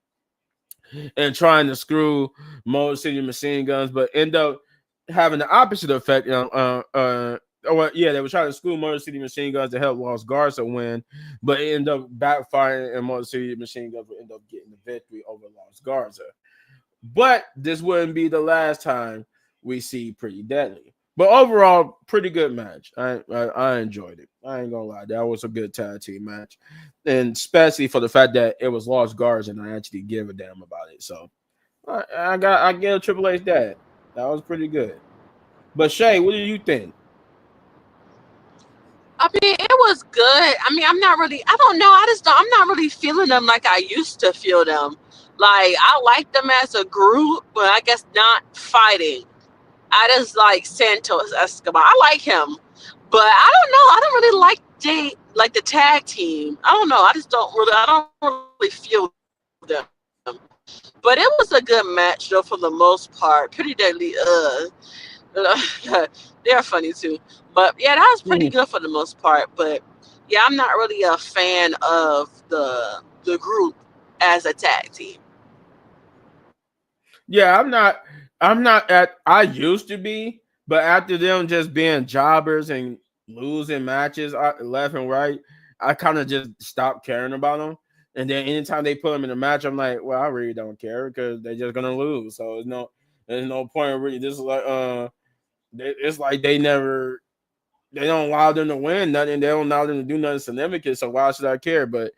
and trying to screw Motor City Machine Guns, but end up having the opposite effect. Well, yeah, they were trying to screw Motor City Machine Guns to help Lost Garza win, but it ended up backfiring, and Motor City Machine Guns would end up getting the victory over Lost Garza. But this wouldn't be the last time we see Pretty Deadly. But overall, pretty good match. I enjoyed it. I ain't gonna lie, that was a good tag team match, and especially for the fact that it was Lost Guards and I actually give a damn about it. So I get a Triple H that. That was pretty good. But Shay, what do you think? I mean, it was good. I mean, I'm not really. I don't know. I just don't. I'm not really feeling them like I used to feel them. Like I like them as a group, but I guess not fighting. I just like Santos Escobar. I like him, but I don't know. I don't really like the tag team. I don't know. I just don't really. I don't really feel them. But it was a good match though for the most part. Pretty deadly. They're funny too. But yeah, that was pretty good for the most part. But yeah, I'm not really a fan of the group as a tag team. Yeah, I'm not. I'm not at. I used to be, but after them just being jobbers and losing matches left and right, I kind of just stopped caring about them. And then anytime they put them in a match, I'm like, well, I really don't care because they're just gonna lose. So there's no point really. This is like It's like they don't allow them to win nothing. They don't allow them to do nothing significant. So why should I care? But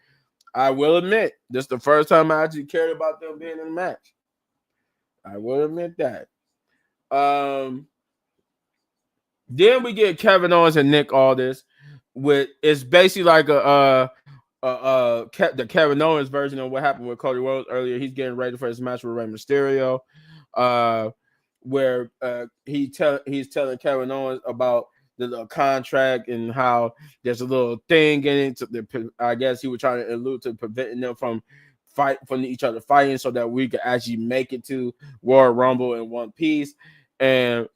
I will admit, this is the first time I actually cared about them being in the match. I will admit that. Um, then we get Kevin Owens and Nick Aldis. With it's basically like the Kevin Owens version of what happened with Cody Rhodes earlier. He's getting ready for his match with Rey Mysterio, uh, where he's telling Kevin Owens about the contract and how there's a little thing in it. I guess he was trying to allude to preventing them from each other fighting, so that we could actually make it to Royal Rumble in one piece. And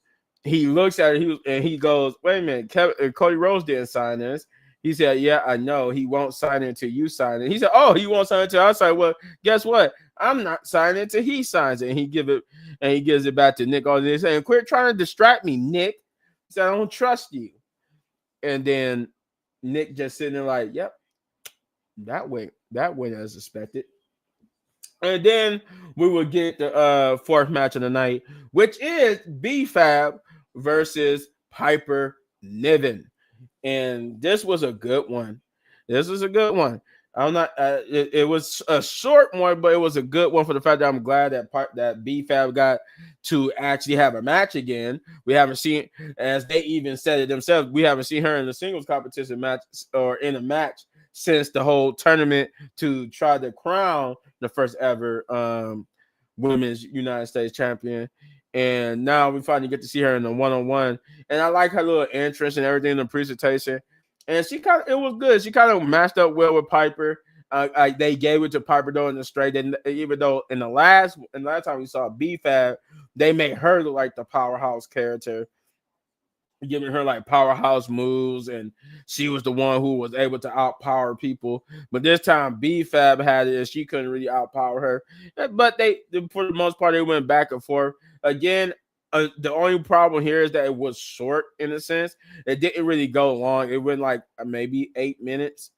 he looks at it, and he goes, "Wait a minute, Cody Rhodes didn't sign this." He said, "Yeah, I know. He won't sign it until you sign it." He said, "Oh, he won't sign it until I sign it." Well, guess what? I'm not signing it until he signs it. And he gives it back to Nick. All this saying, "Quit trying to distract me, Nick." He said, "I don't trust you." And then Nick just sitting there like, "Yep, that went as expected." And then we will get the fourth match of the night, which is B-Fab versus Piper Niven. And this was a good one. This was a good one. I'm not. It was a short one, but it was a good one for the fact that I'm glad that B-Fab got to actually have a match again. We haven't seen, as they even said it themselves, we haven't seen her in the singles competition match or in a match since the whole tournament to try to crown the first ever women's United States champion. And now we finally get to see her in the one-on-one. And I like her little entrance and everything in the presentation. And it was good. She kind of matched up well with Piper. They gave it to Piper though in the straight. And even though in the last time we saw B-Fab, they made her look like the powerhouse character, giving her like powerhouse moves, and she was the one who was able to outpower people. But this time B-Fab had it, and she couldn't really outpower her. But for the most part, they went back and forth. Again, the only problem here is that it was short in a sense. It didn't really go long. It went like maybe 8 minutes,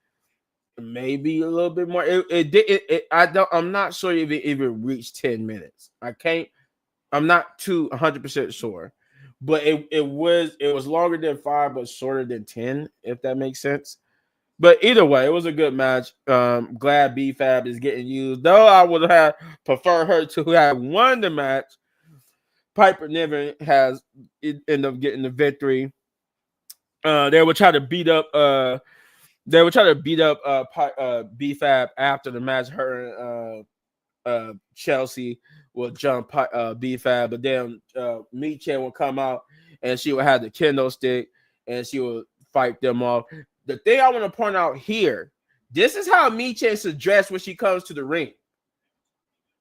maybe a little bit more. It did. I'm not sure if it even reached 10 minutes. I'm not too 100% sure, but it was longer than 5, but shorter than 10, if that makes sense. But either way, it was a good match. Glad B-Fab is getting used, though I would have preferred her to have won the match. Piper Niven has ended up getting the victory. They would try to beat up B-Fab after the match. Her and Chelsea will jump B-Fab, but then Meat Chan will come out and she will have the kendo stick and she will fight them off. The thing I want to point out here, this is how Meat Chan should dress when she comes to the ring.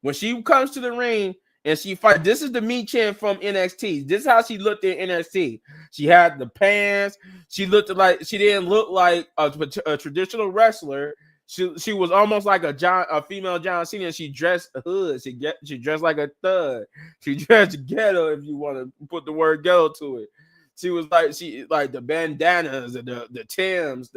When she comes to the ring and she fight, this is the Meat Chan from NXT. This is how she looked in NXT. She had the pants. She didn't look like a traditional wrestler. She was almost like a female John Cena. And she dressed hood. She dressed like a thug. She dressed ghetto, if you want to put the word ghetto to it. She like the bandanas, the Tims,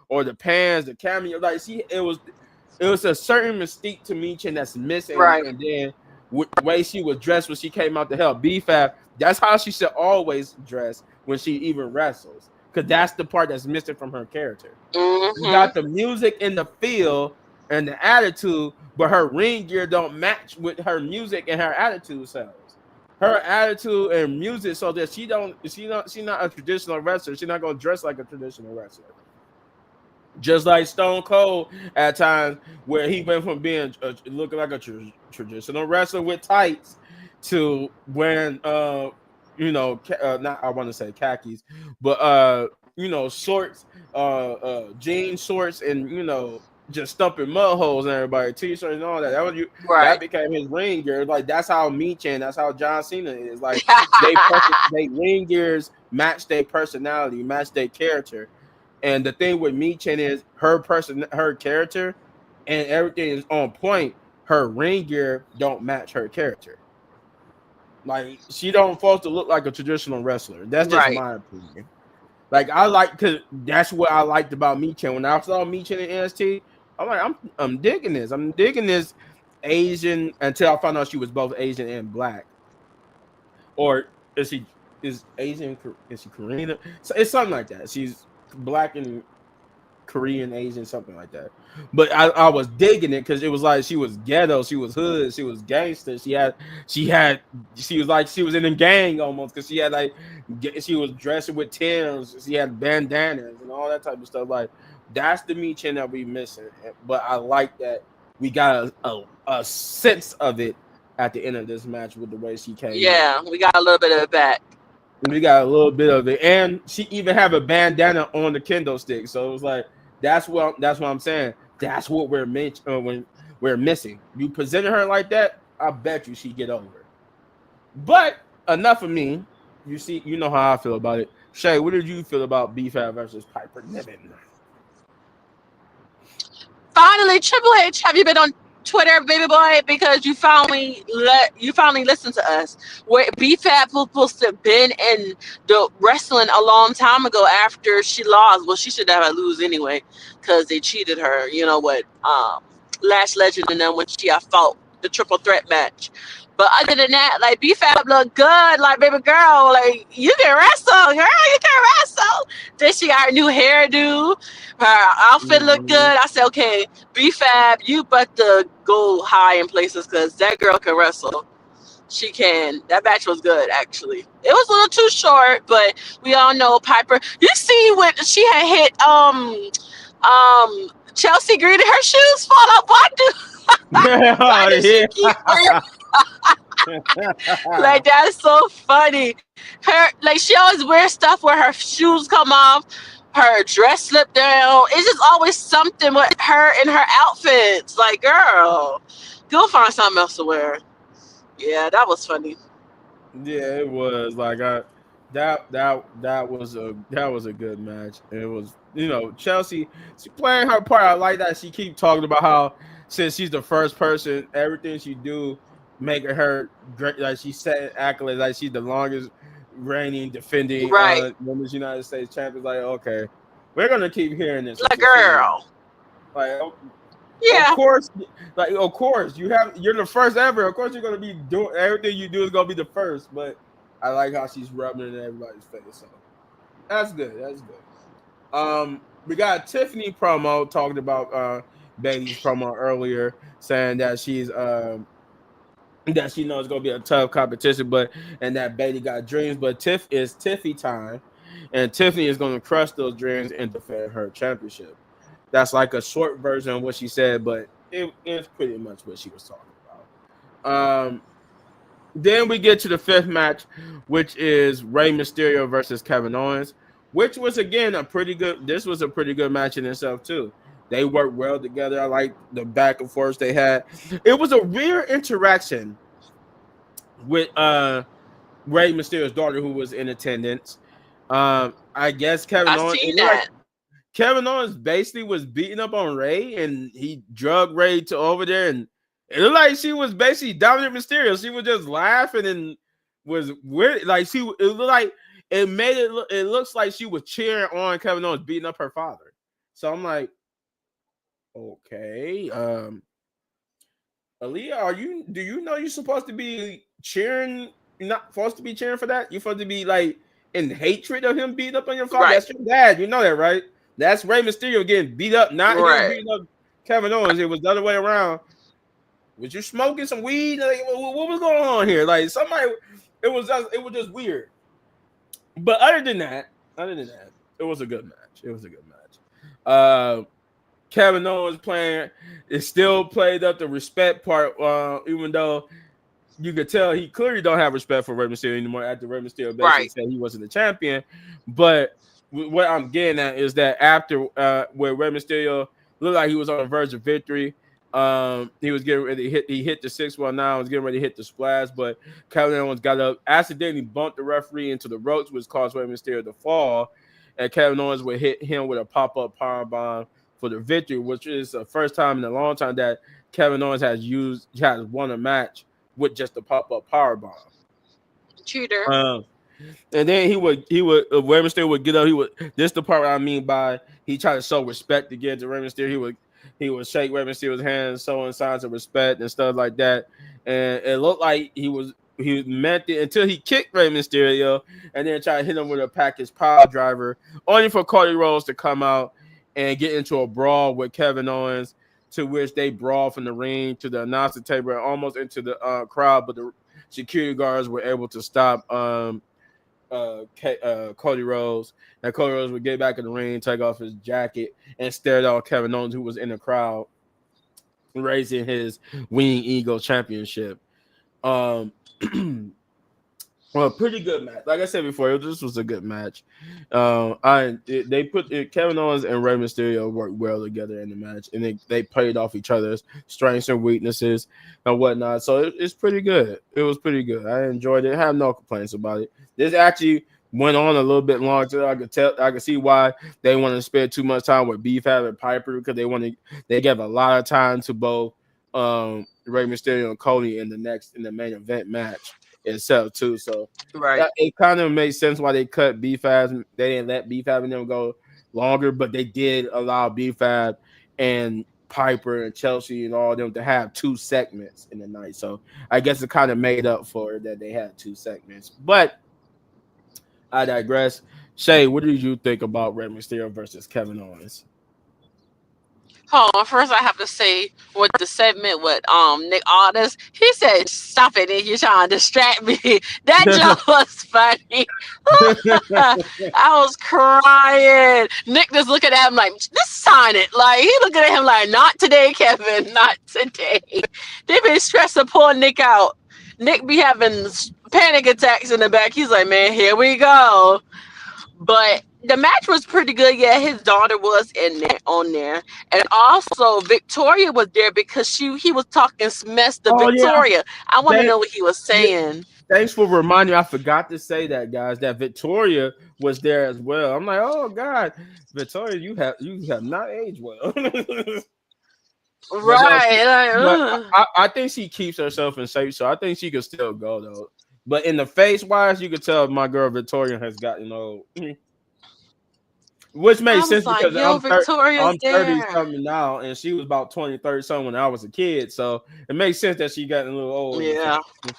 or the pants, the cameo. Like it was a certain mystique to Michin that's missing. Right. And then the way she was dressed when she came out to help B-Fab, that's how she should always dress when she even wrestles. Because that's the part that's missing from her character. You Mm-hmm. got the music and the feel and the attitude, but her ring gear don't match with her music and her attitude selves. Her attitude and music, so that she's not a traditional wrestler. She's not gonna dress like a traditional wrestler. Just like Stone Cold at times, where he went from being looking like a traditional wrestler with tights to wearing not I want to say khakis, but shorts, jean shorts, and just stumping mud holes in everybody, t-shirts and all that. That Right. became his ring gear. Like that's how Michin, that's how John Cena is. Like they ring gears match their personality, match their character. And the thing with Michin is her character, and everything is on point. Her ring gear don't match her character. Like she don't supposed to look like a traditional wrestler. That's just Right. my opinion. Like because that's what I liked about Michin. When I saw Michin in NXT, I'm like, I'm digging this. I'm digging this Asian until I found out she was both Asian and black. Or is she? is Asian. Is she Korean? So it's something like that. She's black and Korean, Asian, something like that. But I was digging it because it was like she was ghetto, she was hood, she was gangster. She had she was like she was in a gang almost because she had like she was dressing with Tims, she had bandanas and all that type of stuff. Like that's the meat chin that we missing. But I like that we got a sense of it at the end of this match with the way she came in. Yeah, we got a little bit of it back. We got a little bit of it, and she even have a bandana on the kendo stick. So it was like that's what I'm saying. That's what when we're missing. You presented her like that, I bet you she get over. But enough of me. You see, you know how I feel about it. Shay, what did you feel about B-Fab versus Piper Niven? Finally, Triple H, have you been on Twitter, baby boy? Because you finally listened to us. Where BFAB was supposed to have been in the wrestling a long time ago after she lost. Well, she should have lose anyway, because they cheated her. You know what? Lash Legend and then when she fought the triple threat match. But other than that, like BFAB looked good, like baby girl, like you can wrestle, girl, you can wrestle. Then she got her new hairdo, her outfit looked good. Mm-hmm. I said, okay, BFAB, you but to go high in places because that girl can wrestle. She can. That match was good, actually. It was a little too short, but we all know Piper. You see when she had hit Chelsea Green and her shoes fall out. Why Oh, did she keep wearing yeah. like that's so funny? Her like she always wears stuff where her shoes come off, her dress slip down. It's just always something with her and her outfits. Like, girl, go find something else to wear. Yeah, that was funny. Yeah, it was like that was a good match. It was Chelsea. She playing her part. I like that she keep talking about how since she's the first person, everything she do making her great. Like she's setting accolades. Like she's the longest reigning defending Right. women's United States champion. Like okay, we're gonna keep hearing this Like, until she wins. girl. Like of Yeah. course, like of course you're the first ever. Of course you're gonna be doing everything you do is gonna be the first. But I like how she's rubbing it in everybody's face. So that's good. That's good. We got Tiffany promo talking about Bailey's promo earlier, saying that she knows it's gonna be a tough competition, but and that Bailey got dreams, but Tiffy time, and Tiffany is gonna crush those dreams and defend her championship. That's like a short version of what she said, but it's pretty much what she was talking about. Then we get to the fifth match, which is Rey Mysterio versus Kevin Owens, which was again a pretty good. This was a pretty good match in itself too. They worked well together. I like the back and forth they had. It was a rare interaction with Rey Mysterio's daughter, who was in attendance. I guess I Kevin Owens. seen It looked like that. Kevin Owens basically was beating up on Ray, and he drug Ray to over there, and it looked like she was basically dominant Mysterio. She was just laughing and was weird. Like it looked like it made it look. It looks like she was cheering on Kevin Owens beating up her father. So I'm like, okay, Aaliyah, do you know you're supposed to be cheering? You're not supposed to be cheering for that. You're supposed to be like in hatred of him beating up on your father. Right. That's your dad. You know that, right? That's Rey Mysterio getting beat up, not him Right. beating up Kevin Owens. It was the other way around. Was you smoking some weed? Like, what was going on here? Like somebody, it was just weird. But other than that, it was a good match. It was a good match. Kevin Owens playing, it still played up the respect part, even though you could tell he clearly don't have respect for Rey Mysterio anymore after Rey Mysterio basically Right. said he wasn't the champion. But what I'm getting at is that after where Rey Mysterio looked like he was on the verge of victory, he was getting ready to he hit the 619, was getting ready to hit the splash, but Kevin Owens got up, accidentally bumped the referee into the ropes, which caused Rey Mysterio to fall, and Kevin Owens would hit him with a pop-up power bomb for the victory, which is the first time in a long time that Kevin Owens has won a match with just a pop-up power bomb. Cheater. And then Rey Mysterio would get up. He would this the part I mean by he tried to show respect again to Rey Mysterio. He would shake Rey Mysterio's hand, showing signs of respect and stuff like that. And it looked like he was he meant it until he kicked Rey Mysterio and then tried to hit him with a package power driver, only for Cody Rhodes to come out and get into a brawl with Kevin Owens, to which they brawl from the ring to the announcer table and almost into the crowd, but the security guards were able to stop Cody Rhodes, and Cody Rhodes would get back in the ring, take off his jacket, and stare at Kevin Owens, who was in the crowd, raising his Wing Eagle Championship. Um, well, pretty good match. Like I said before, this was a good match. Kevin Owens and Rey Mysterio worked well together in the match, and they played off each other's strengths and weaknesses and whatnot. So it's pretty good. It was pretty good. I enjoyed it. I have no complaints about it. This actually went on a little bit longer. I could see why they wanted to spend too much time with B-Fab and Piper, because they gave a lot of time to both Rey Mysterio and Cody in the main event match itself too. So Right. it kind of makes sense why they cut B-Fab. They didn't let B-Fab and them go longer, but they did allow B-Fab and Piper and Chelsea and all of them to have 2 segments in the night. So I guess it kind of made up for it that they had 2 segments. But I digress. Shay, what did you think about Rey Mysterio versus Kevin Owens? Hold on, first I have to say with the segment with Nick Aldis, he said, "Stop it, Nick! You're trying to distract me." That joke was funny. I was crying. Nick just looking at him like, "Just sign it." Like he looking at him like, "Not today, Kevin. Not today." They been stressing poor Nick out. Nick be having panic attacks in the back. He's like, "Man, here we go." But the match was pretty good. Yeah, his daughter was in there on there, and also Victoria was there because he was talking mess to Oh yeah, Victoria. I want to they, know what he was yeah, saying. thanks for reminding me. I forgot to say that, guys. That Victoria was there as well. I'm like, oh God, Victoria, you have not aged well. But no, Right? Like, but ugh. I think she keeps herself in shape, so I think she could still go though. But in the face wise, you could tell my girl Victoria has gotten old, which I makes sense was like, because yo, Victoria's I'm 30 there. something now, and she was about 20, 30 something when I was a kid. So it makes sense that she got a little old in the Yeah. face.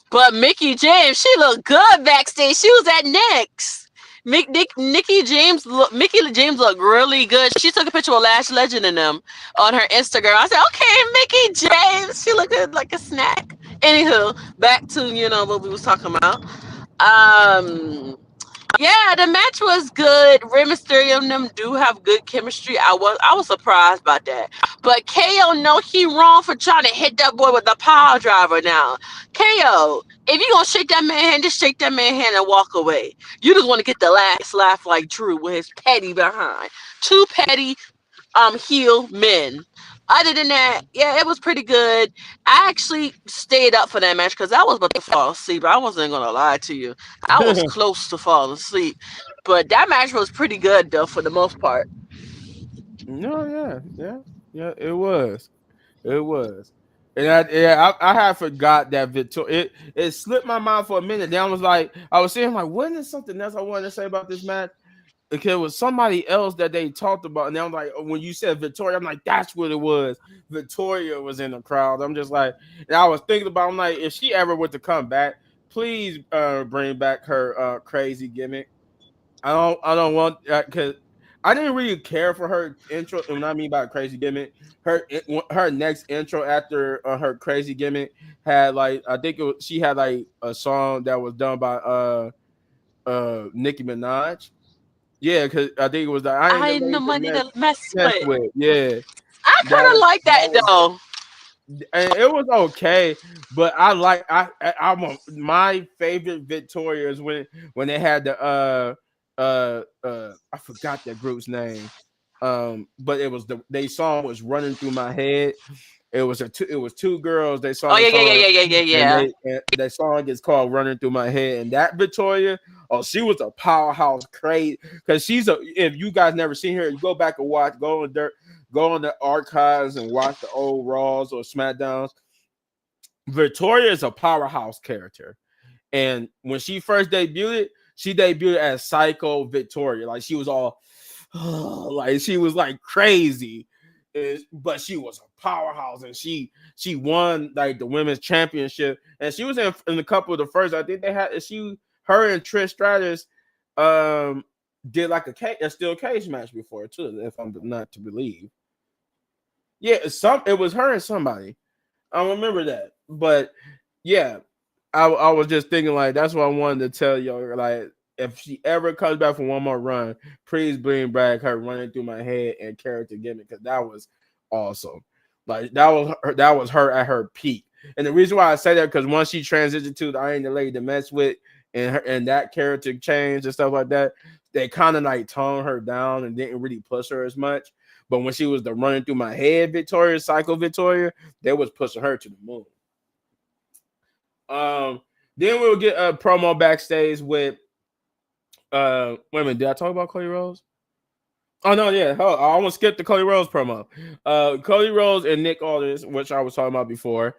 But Mickey James, she looked good backstage. She was at Nick's. Mickey James looked really good. She took a picture with Lash Legend and them on her Instagram. I said, okay, Mickey James. She looked like a snack. Anywho, back to what we was talking about. Um, yeah, the match was good. Rey Mysterio and them do have good chemistry. I was surprised by that. But KO, no, he wrong for trying to hit that boy with the power driver now. KO, if you gonna shake that man hand, just shake that man hand and walk away. You just want to get the last laugh like Drew with his petty behind. Two petty heel men. Other than that, yeah, it was pretty good. I actually stayed up for that match because I was about to fall asleep. I wasn't gonna lie to you. I was close to falling asleep. But that match was pretty good though for the most part. No, yeah, it was. It was. And I had forgot that Victoria. It slipped my mind for a minute. Then I was saying like, wasn't there something else I wanted to say about this match? Because it was somebody else that they talked about, and I'm like, when you said Victoria, I'm like, that's what it was. Victoria was in the crowd. I'm just like, and I was thinking about, I'm like, if she ever were to come back, please bring back her crazy gimmick. I don't want because I didn't really care for her intro. And what I mean by crazy gimmick, her next intro after her crazy gimmick had like I think she had like a song that was done by Nicki Minaj. Yeah, because I think it was the I ain't I the ain't man no to money to mess mess with. with. Yeah, I that kind of was like that that was though. and it was okay, but I like I want my favorite Victoria is when they had the I forgot that group's name. But it was they song was running through my head. It was two girls. They Oh sung a yeah, yeah, yeah, song, yeah, yeah, yeah, and yeah. that song is called "Running Through My Head." And that Victoria, oh, she was a powerhouse, crazy. Because if you guys never seen her, you go back and watch, go on the archives and watch the old Raws or Smackdowns. Victoria is a powerhouse character, and when she debuted as Psycho Victoria. Like she was all, like she was like crazy. but she was a powerhouse, and she won like the women's championship, and she was in a couple of the first. I think they had her and Trish Stratus um did like a steel cage match before too, if I'm not to believe. Yeah, it was her and somebody. I don't remember that, but yeah, I was just thinking like that's what I wanted to tell y'all. Like, if she ever comes back for one more run, please bring back her running through my head and character gimmick, because that was awesome. Like that was her at her peak. And the reason why I say that, because once she transitioned to the I Ain't the Lady to Mess With, and that character change and stuff like that, they kind of like toned her down and didn't really push her as much. But when she was the running through my head Victoria, Psycho Victoria, they was pushing her to the moon. Um, then we'll get a promo backstage with wait a minute, did I talk about Cody Rhodes? Oh no, yeah. I almost skipped the Cody Rhodes promo. Cody Rhodes and Nick Aldis, which I was talking about before,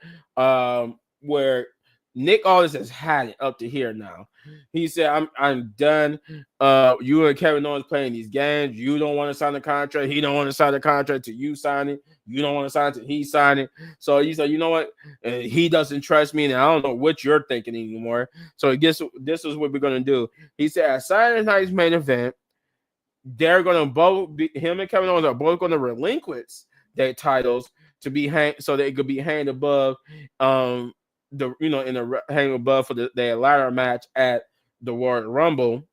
where Nick Aldis has had it up to here now. He said, I'm done. You and Kevin Owens playing these games. You don't want to sign the contract. He don't want to sign the contract till you sign it. You don't want to sign it till he sign it. So he said, you know what? He doesn't trust me, and I don't know what you're thinking anymore. So I guess this is what we're gonna do. He said, at Saturday night's main event, they're gonna both be, him and Kevin Owens are both gonna relinquish their titles to be so they could be hanged above in the hang above for their ladder match at the Royal Rumble.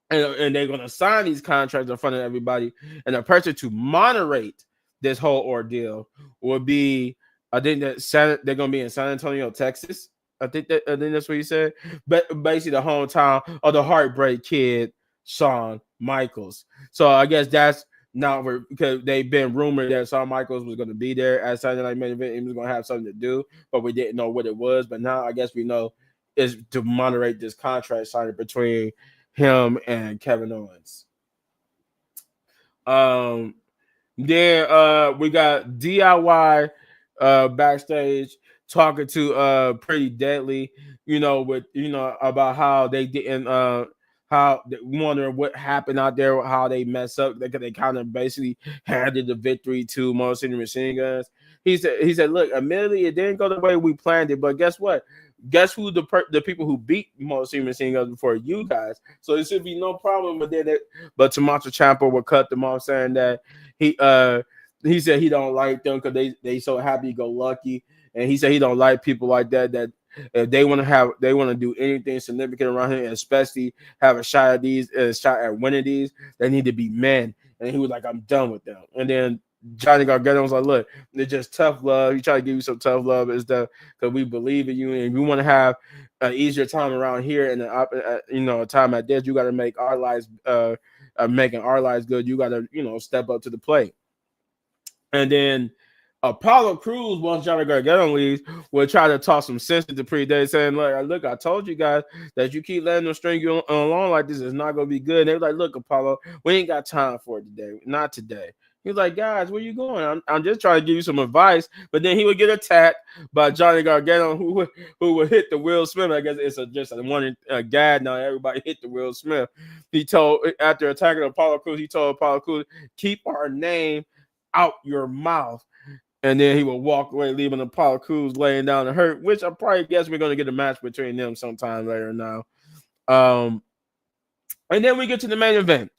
And they're gonna sign these contracts in front of everybody. And the person to moderate this whole ordeal will be, I think that they're gonna be in San Antonio, Texas. I think that's what he said. But basically the hometown of the Heartbreak Kid, Shawn Michaels. So I guess that's not where, because they've been rumored that Shawn Michaels was going to be there at Saturday Night Main Event. He was going to have something to do, but we didn't know what it was. But now I guess we know is to moderate this contract signing between him and Kevin Owens. Then we got DIY backstage talking to Pretty Deadly, about how they didn't how wondering what happened out there, how they messed up. They kind of basically handed the victory to Motor City Machine Guns. He said, look, admittedly, it didn't go the way we planned it, but guess what? Guess who the people who beat Motor City Machine Guns before you guys? So it should be no problem. But Tommaso Ciampa would cut them off, saying that he said he don't like them because they so happy go lucky, and he said he don't like people like that if they want to do anything significant around here, especially have a shot at shot at winning these, they need to be men. And he was like, I'm done with them. And then Johnny Gargano was like, look, it's just tough love. He tried to give you some tough love and stuff because we believe in you, and we want to have an easier time around here, and a time at this, you got to make our lives making our lives good. You got to step up to the plate. And then Apollo Crews, once Johnny Gargano leaves, will try to talk some sense to Pretty Deadly, saying, look, I told you guys that you keep letting them string you along like this, it's not going to be good. And they were like, look, Apollo, we ain't got time for it today. Not today. He was like, guys, where you going? I'm just trying to give you some advice. But then he would get attacked by Johnny Gargano, who would hit the Will Smith. I guess it's just a one gag now. Everybody hit the Will Smith. After attacking Apollo Crews, he told Apollo Crews, keep our name out your mouth. And then he will walk away, leaving Apollo Crews laying down to hurt, which I probably guess we're going to get a match between them sometime later now. And then we get to the main event,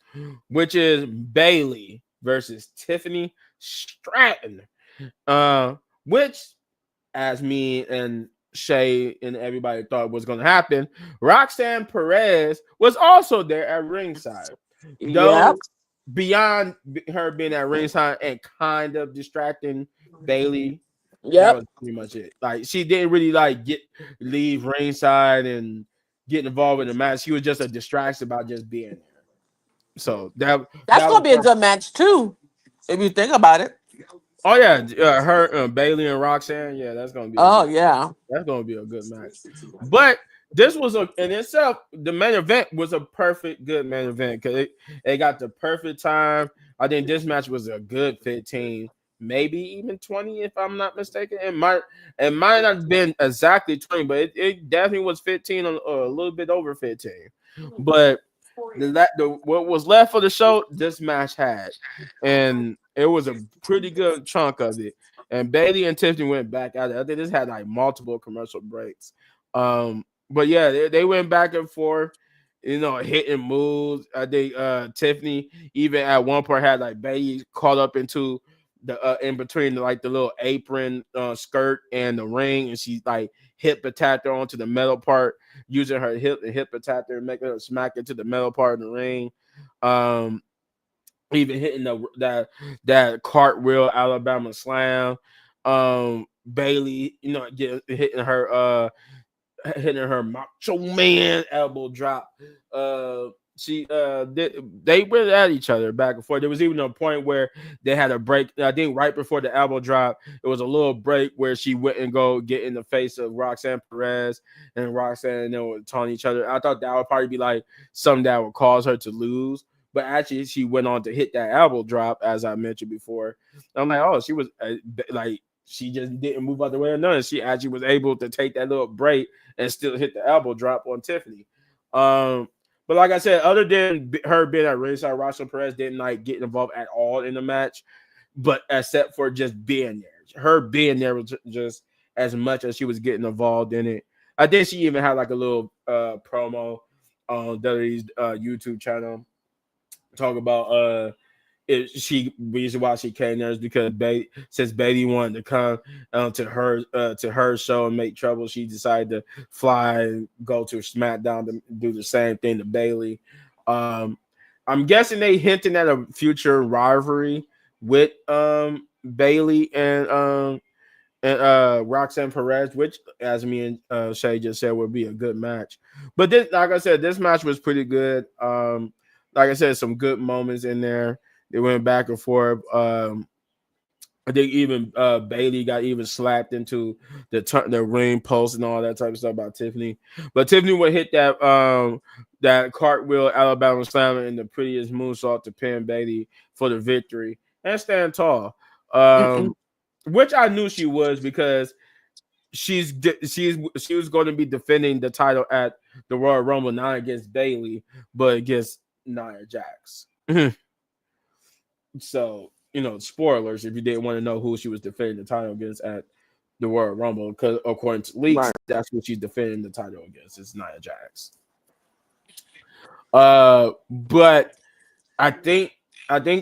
which is Bayley versus Tiffany Stratton, which, as me and Shay and everybody thought was going to happen, Roxanne Perez was also there at ringside. Though, beyond her being at ringside and kind of distracting Bayley, that was pretty much it. Like, she didn't really leave ringside and get involved in the match. She was just a distraction about just being there. So that's gonna be a good match too, if you think about it. Oh yeah, her Bayley and Roxanne. Yeah, that's gonna be. That's gonna be a good match. But this was in itself, the main event was a perfect good main event because it got the perfect time. I think this match was a good 15, maybe even 20, if I'm not mistaken. It might not have been exactly 20, but it definitely was 15 or a little bit over 15. But what was left for the show, this match had, and It was a pretty good chunk of it. And Bailey and Tiffany went back at it. I think this had like multiple commercial breaks. But yeah, they went back and forth, hitting moves. I think Tiffany even at one point had like Bailey caught up into the in between like the little apron skirt and the ring, and she like hip attacked her onto the metal part using her hip attacker and making her smack into the metal part of the ring. Even hitting that cartwheel Alabama slam. Bailey, hitting her macho man elbow drop. They went at each other back and forth. There was even a point where they had a break. I think right before the elbow drop, it was a little break where she went and go get in the face of Roxanne Perez, and Roxanne and they were taunting each other. I thought that would probably be like something that would cause her to lose. But actually, she went on to hit that elbow drop, as I mentioned before. I'm like, oh, she was like, she just didn't move out the way or none. She actually was able to take that little break and still hit the elbow drop on Tiffany. But like I said, other than her being at ringside, Roxanne Perez didn't like get involved at all in the match, but except for just being there. Her being there was just as much as she was getting involved in it. I think she even had like a little promo on WWE's YouTube channel talk about reason why she came there is because since Bailey wanted to come to her show and make trouble, she decided to fly and go to Smackdown to do the same thing to Bailey. I'm guessing they hinting at a future rivalry with Bailey and Roxanne Perez, which, as me and Shay just said, would be a good match. But this, like I said, this match was pretty good. Like I said, some good moments in there. They went back and forth. I think even Bailey got even slapped into the ring post and all that type of stuff about Tiffany. But Tiffany would hit that cartwheel Alabama slammer in the prettiest moonsault to pin Bailey for the victory and stand tall. Which I knew she was because she was going to be defending the title at the Royal Rumble, not against Bailey, but against Nia Jax. So, spoilers if you didn't want to know who she was defending the title against at the Royal Rumble, because according to leaks, that's what she's defending the title against. It's Nia Jax. But I think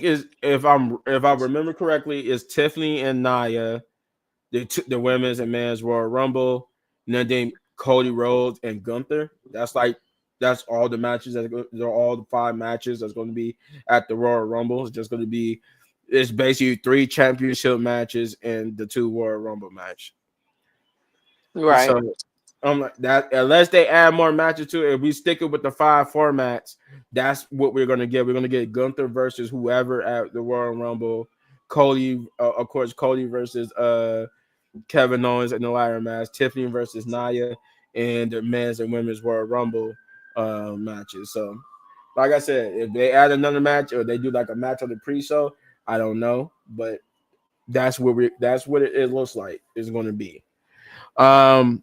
is if I remember correctly, is Tiffany and Nia, the women's and men's Royal Rumble, and then Cody Rhodes and Gunther. That's all the matches. They're all the 5 matches that's going to be at the Royal Rumble. It's just going to be, it's basically 3 championship matches and the 2 Royal Rumble match. Right. So I'm like that. Unless they add more matches to it, if we stick it with the 5 formats, that's what we're going to get. We're going to get Gunther versus whoever at the Royal Rumble. Cody, of course, Cody versus Kevin Owens in the ladder match. Tiffany versus Nia in the men's and women's Royal Rumble matches. So, like I said, if they add another match or they do like a match on the pre-show, I don't know, but that's what it looks like it's going to be. But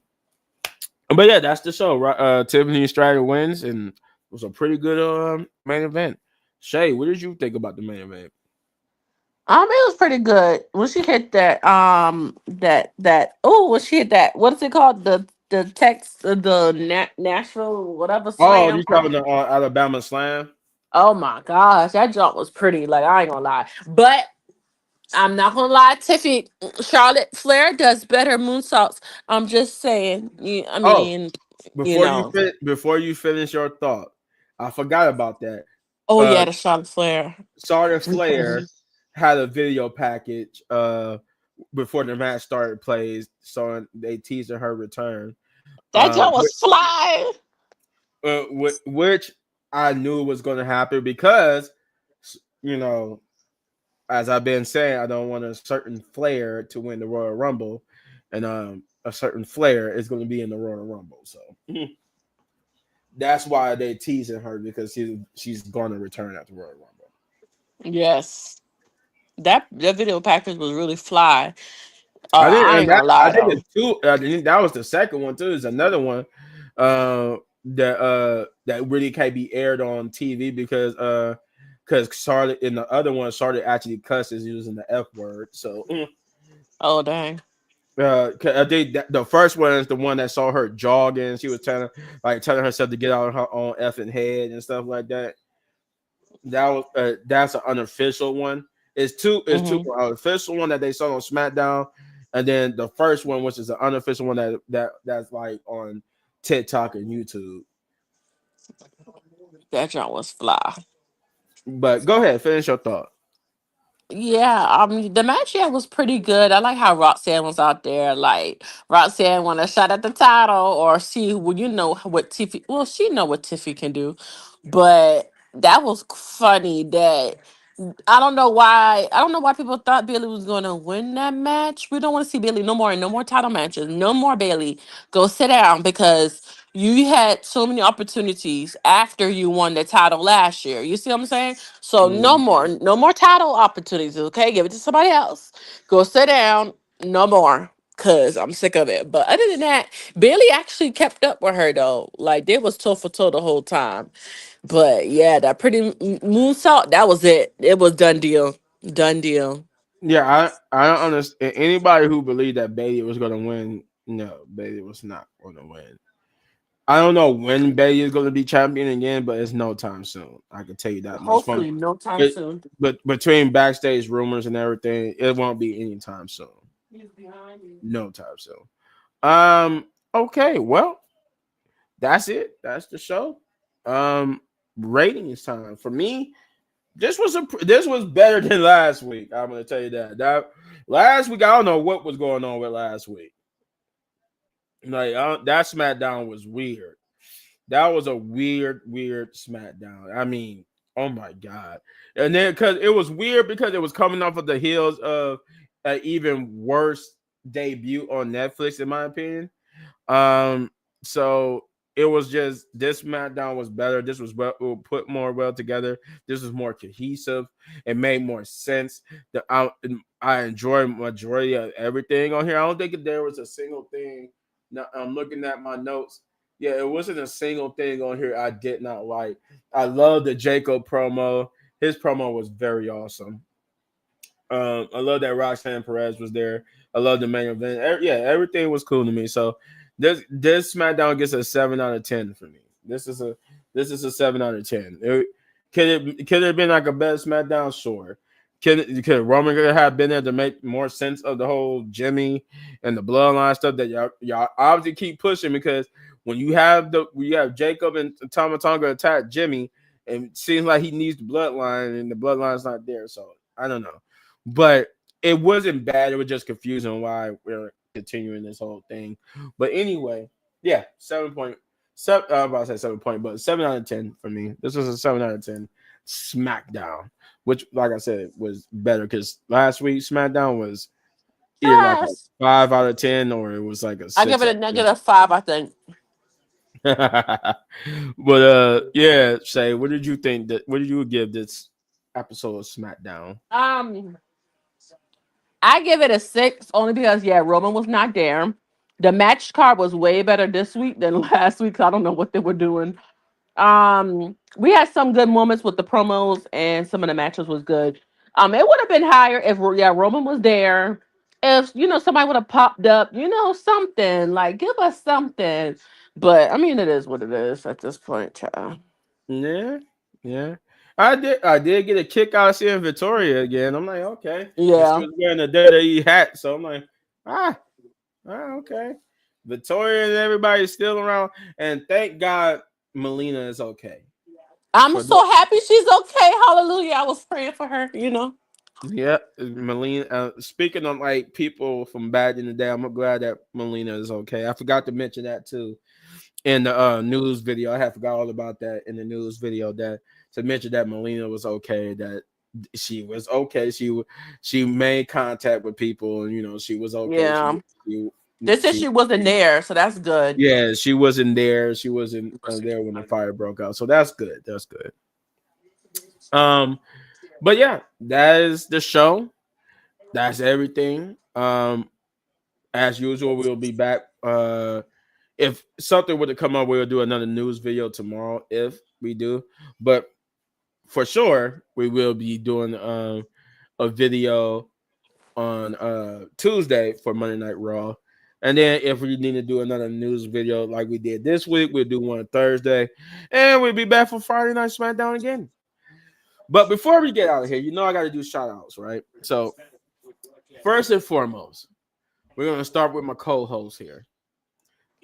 yeah, that's the show. Right? Tiffany Stratton wins, and it was a pretty good main event. Shay, what did you think about the main event? It was pretty good. When she hit when she hit that, what is it called? The text, Nashville, whatever Oh, slam. you talking the Alabama Slam? Oh my gosh, that jump was pretty. Like, I ain't gonna lie, but I'm not gonna lie. Tiffany, Charlotte Flair does better moonsaults. I'm just saying. I Oh, mean, you before know. before you finish your thought, I forgot about that. Oh Uh, yeah, the Charlotte Flair. Charlotte Flair Mhm. had a video package before the match started plays, so they teasing her return. That Uh, jump was flying. which I knew was going to happen because, you know, as I've been saying, I don't want a certain Flair to win the Royal Rumble, and a certain Flair is going to be in the Royal Rumble. So that's why they teasing her because she's going to return at the Royal Rumble. Yes, that video package was really fly. I think, I and ain't that gonna I lie think though. it's 2. I think that was the second one too. There's another one that really can't be aired on TV because because Charlotte in the other one, Charlotte actually cusses using the F word. So Oh dang. I think the first one is the one that saw her jogging. She was telling herself to get out of her own effing head and stuff like that. That was that's an unofficial one. It's two Hmm. official one that they saw on SmackDown, and then the first one, which is an unofficial one that's like on TikTok and YouTube. That joint was fly. But go ahead, finish your thought. Yeah, the match yeah was pretty good. I like how Roxanne was out there. Like Roxanne want a shot at the title, or she, well, you know what Tiffy. Well, she know what Tiffy can do, but that was funny. That I don't know why. I don't know why people thought Bailey was going to win that match. We don't want to see Bailey no more. No more title matches. No more Bailey. Go sit down because you had so many opportunities after you won the title last year. You see what I'm saying? So no Mm. more. No more title opportunities. Okay, give it to somebody else. Go sit down. No more. Cause I'm sick of it. But other than that, Bailey actually kept up with her though. Like they was toe for toe the whole time. But yeah, that pretty moonsault, that was it. It was done deal. Done deal. Yeah, I don't understand anybody who believed that Bailey was going to win. No, Bailey was not going to win. I don't know when Bailey is going to be champion again, but it's no time soon. I can tell you that much. From Hopefully, no time it, soon. but between backstage rumors and everything, it won't be anytime soon. He's behind you. No time soon. Um. Okay. Well, that's it. That's the show. Um. Ratings time for me. This was better than last week. I'm gonna tell you that. That last week I don't know what was going on with last week. Like that SmackDown was weird. That was a weird SmackDown. I mean, oh my god! And then because it was weird because it was coming off of the heels of an even worse debut on Netflix, in my opinion. Um, so it was just this SmackDown was better. This was put more well together. This was more cohesive. It made more sense. That I enjoyed majority of everything on here. I don't think there was a single thing. Now, I'm looking at my notes. Yeah, it wasn't a single thing on here I did not like. I love the Jacob promo. His promo was very awesome. I love that Roxanne Perez was there. I love the main event. Yeah, everything was cool to me. So this SmackDown gets a 7 out of 10 for me. This is a 7 out of 10. Could it have been like a better SmackDown? Sure. Could Roman have been there to make more sense of the whole Jimmy and the bloodline stuff that y'all obviously keep pushing because when you have Jacob and Tama Tonga attack Jimmy, and it seems like he needs the bloodline and the bloodline's not there. So I don't know. But it wasn't bad. It was just confusing why we're continuing this whole thing. But anyway, yeah, 7 point. I'm about to say 7 point, but 7 out of 10 for me. This was a 7 out of 10 SmackDown, which, like I said, was better because last week SmackDown was either like a Pass. 5 out of 10 or it was like a I give six it out a of 10. -5, I think. But yeah, Shay, what did you give this episode of SmackDown? Um, I give it a 6 only because yeah, Roman was not there. The match card was way better this week than last week. I don't know what they were doing. We had some good moments with the promos and some of the matches was good. It would have been higher if yeah, Roman was there. If somebody would have popped up, something like give us something. But I mean, it is what it is at this point, child. Yeah, yeah. I did get a kick out of seeing Victoria again. I'm like, okay. And she Yeah, was wearing a WWE hat. So I'm like, ah, okay. Victoria and everybody's still around. And thank God Melina is okay. I'm For the so happy she's okay. Hallelujah! I was praying for her. yeah, Melina. Speaking of like people from back in the day, I'm glad that Melina is okay. I forgot to mention that too in the news video. I had forgot all about that in the news video that to mention that Melina was okay, that she was okay. She made contact with people, and she was okay. Yeah, She they said she she wasn't there, so that's good. yeah, she wasn't there. She wasn't there when the fire broke out. So that's good. That's good. Um, but yeah, that is the show. That's everything. As usual, we'll be back. If something were to come up, we'll do another news video tomorrow if we do. But for sure we will be doing a video on Tuesday for Monday Night Raw. And then if we need to do another news video like we did this week, we'll do one Thursday. And we'll be back for Friday Night SmackDown again. But before we get out of here, you know I got to do shout outs, right? So first and foremost, we're going to start with my co-host here.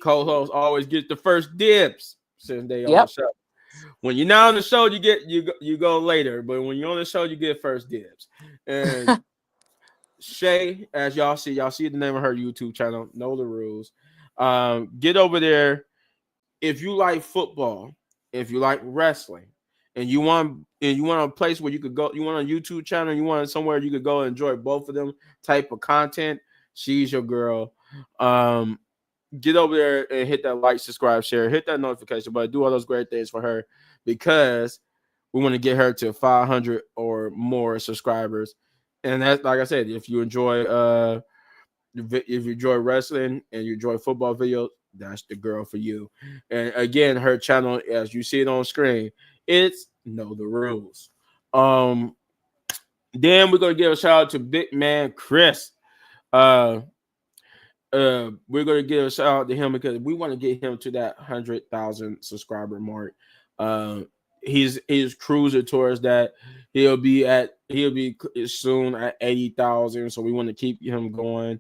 Co-host always get the first dibs since they on the Yep. show. When you're not on the show, you go later. But when you're on the show, you get first dibs. And Shay, as y'all see the name of her YouTube channel, know the rules. Get over there if you like football, if you like wrestling, and you want a place where you could go, you want a YouTube channel, you want somewhere you could go and enjoy both of them type of content. She's your girl. Get over there and hit that like, subscribe, share, hit that notification button, do all those great things for her because we want to get her to 500 or more subscribers. And that's like I said, if you enjoy wrestling and you enjoy football videos, that's the girl for you. And again, her channel, as you see it on screen, it's Know the Rules. Then we're gonna give a shout out to Big Man Chris. Uh, we're gonna give a shout out to him because we want to get him to that 100,000 subscriber mark. Uh, he's cruising towards that. He'll be soon at 80,000. So we want to keep him going.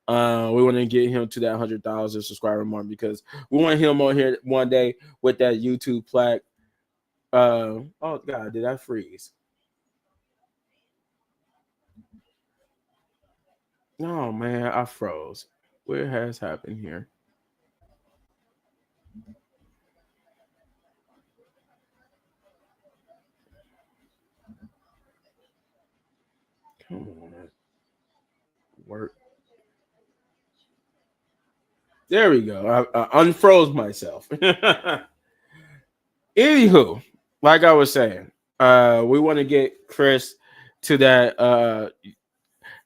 We want to get him to that 100,000 subscriber mark because we want him on here one day with that YouTube plaque. Oh God, did I freeze? Oh man, I froze. What has happened here? Come on, work. There we go. I unfroze myself. Anywho, like I was saying, we want to get Chris to that.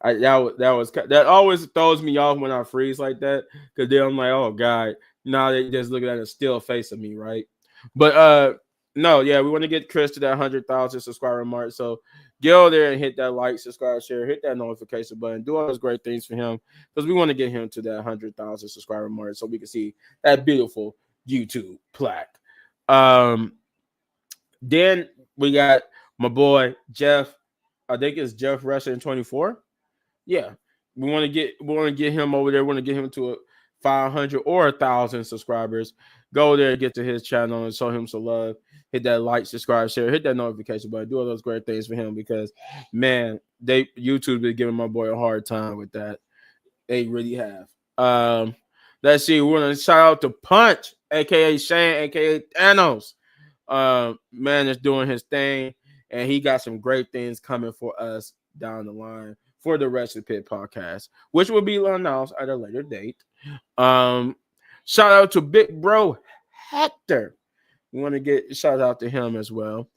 That always throws me off when I freeze like that because then I'm like, oh God, now they just looking at a still face of me, right? But no, yeah, we want to get Chris to that 100,000 subscriber mark. So get over there and hit that like, subscribe, share, hit that notification button, do all those great things for him because we want to get him to that 100,000 subscriber mark so we can see that beautiful YouTube plaque. Um, then we got my boy Jeff. I think it's Jeff Wrestling 24. Yeah, we want to get him over there. We want to get him to a 500 or 1,000 subscribers. Go there and get to his channel and show him some love. Hit that like, subscribe, share, hit that notification button. Do all those great things for him because man, YouTube been giving my boy a hard time with that. They really have. Let's see. We want to shout out to Punch, aka Shane, aka Thanos. Man is doing his thing, and he got some great things coming for us down the line for the Wrestling Pit podcast, which will be announced at a later date. Um, Shout out to Big Bro Hector. We want to get shout out to him as well.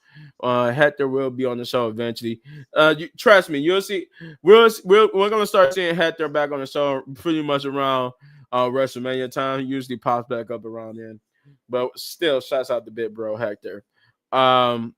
Hector will be on the show eventually. Trust me, you'll see. We're gonna start seeing Hector back on the show pretty much around WrestleMania time. He usually pops back up around then, but still, shouts out to Big Bro Hector. Um,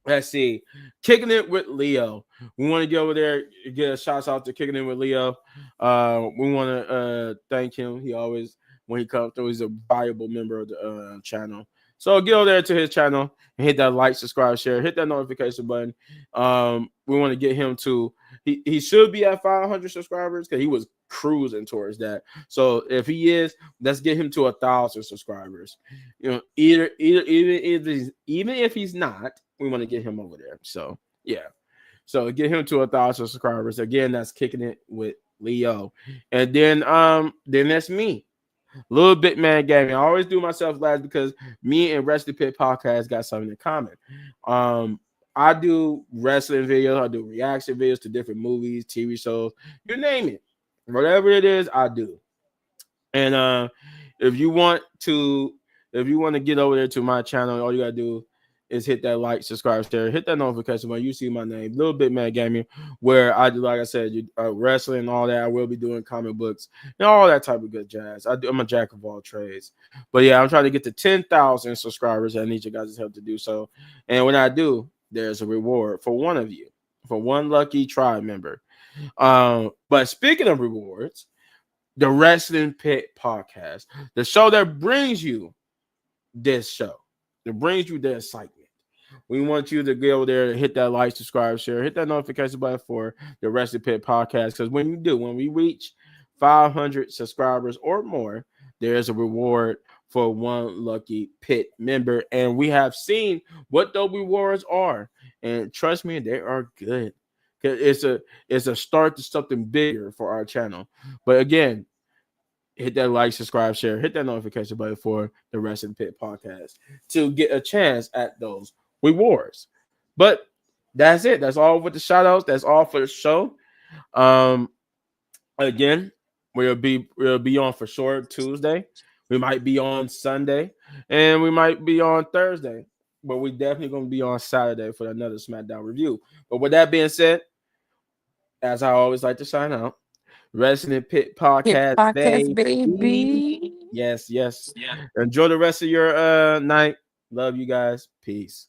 Let's see. Kicking it with Leo. We want to get over there, get a shout out to Kicking It with Leo. We want to thank him. He always, when he comes through, he's a valuable member of the channel. So get over there to his channel and hit that like, subscribe, share, hit that notification button. We want to get him to, he should be at 500 subscribers because he was cruising towards that. So if he is, let's get him to 1,000 subscribers. You know, even if he's not, we want to get him over there. So yeah. So get him to 1,000 subscribers. Again, that's Kicking It with Leo. And then that's me. Little Bit Man Gaming. I always do myself last because me and Wrestling Pit Podcast got something in common. I do wrestling videos, I do reaction videos to different movies, TV shows, you name it. Whatever it is, I do. And if you want to get over there to my channel, all you gotta do is hit that like, subscribe, share, hit that notification button. You see my name, Little Bit Man Gaming, where I do, like I said, wrestling and all that. I will be doing comic books and all that type of good jazz. I'm a jack of all trades. But yeah, I'm trying to get to 10,000 subscribers. I need you guys' help to do so. And when I do, there's a reward for one of you, for one lucky tribe member. But speaking of rewards, the Wrestling Pit Podcast, the show that brings you this show, that brings you the excitement. We want you to go there, hit that like, subscribe, share, hit that notification button for the Wrestling Pit Podcast. Because when you do, when we reach 500 subscribers or more, there's a reward for one lucky pit member. And we have seen what those rewards are. And trust me, they are good. 'Cause it's a start to something bigger for our channel. But again, hit that like, subscribe, share, hit that notification button for the Wrestling Pit Podcast to get a chance at those rewards. But that's it. That's all with the shout outs. That's all for the show. Um, again, we'll be on for sure Tuesday. We might be on Sunday, and we might be on Thursday. But we definitely gonna be on Saturday for another SmackDown review. But with that being said, as I always like to sign out, Wrestling Pit Hit Podcast, podcast, baby. baby. Yes, yes. Enjoy the rest of your night. Love you guys. Peace.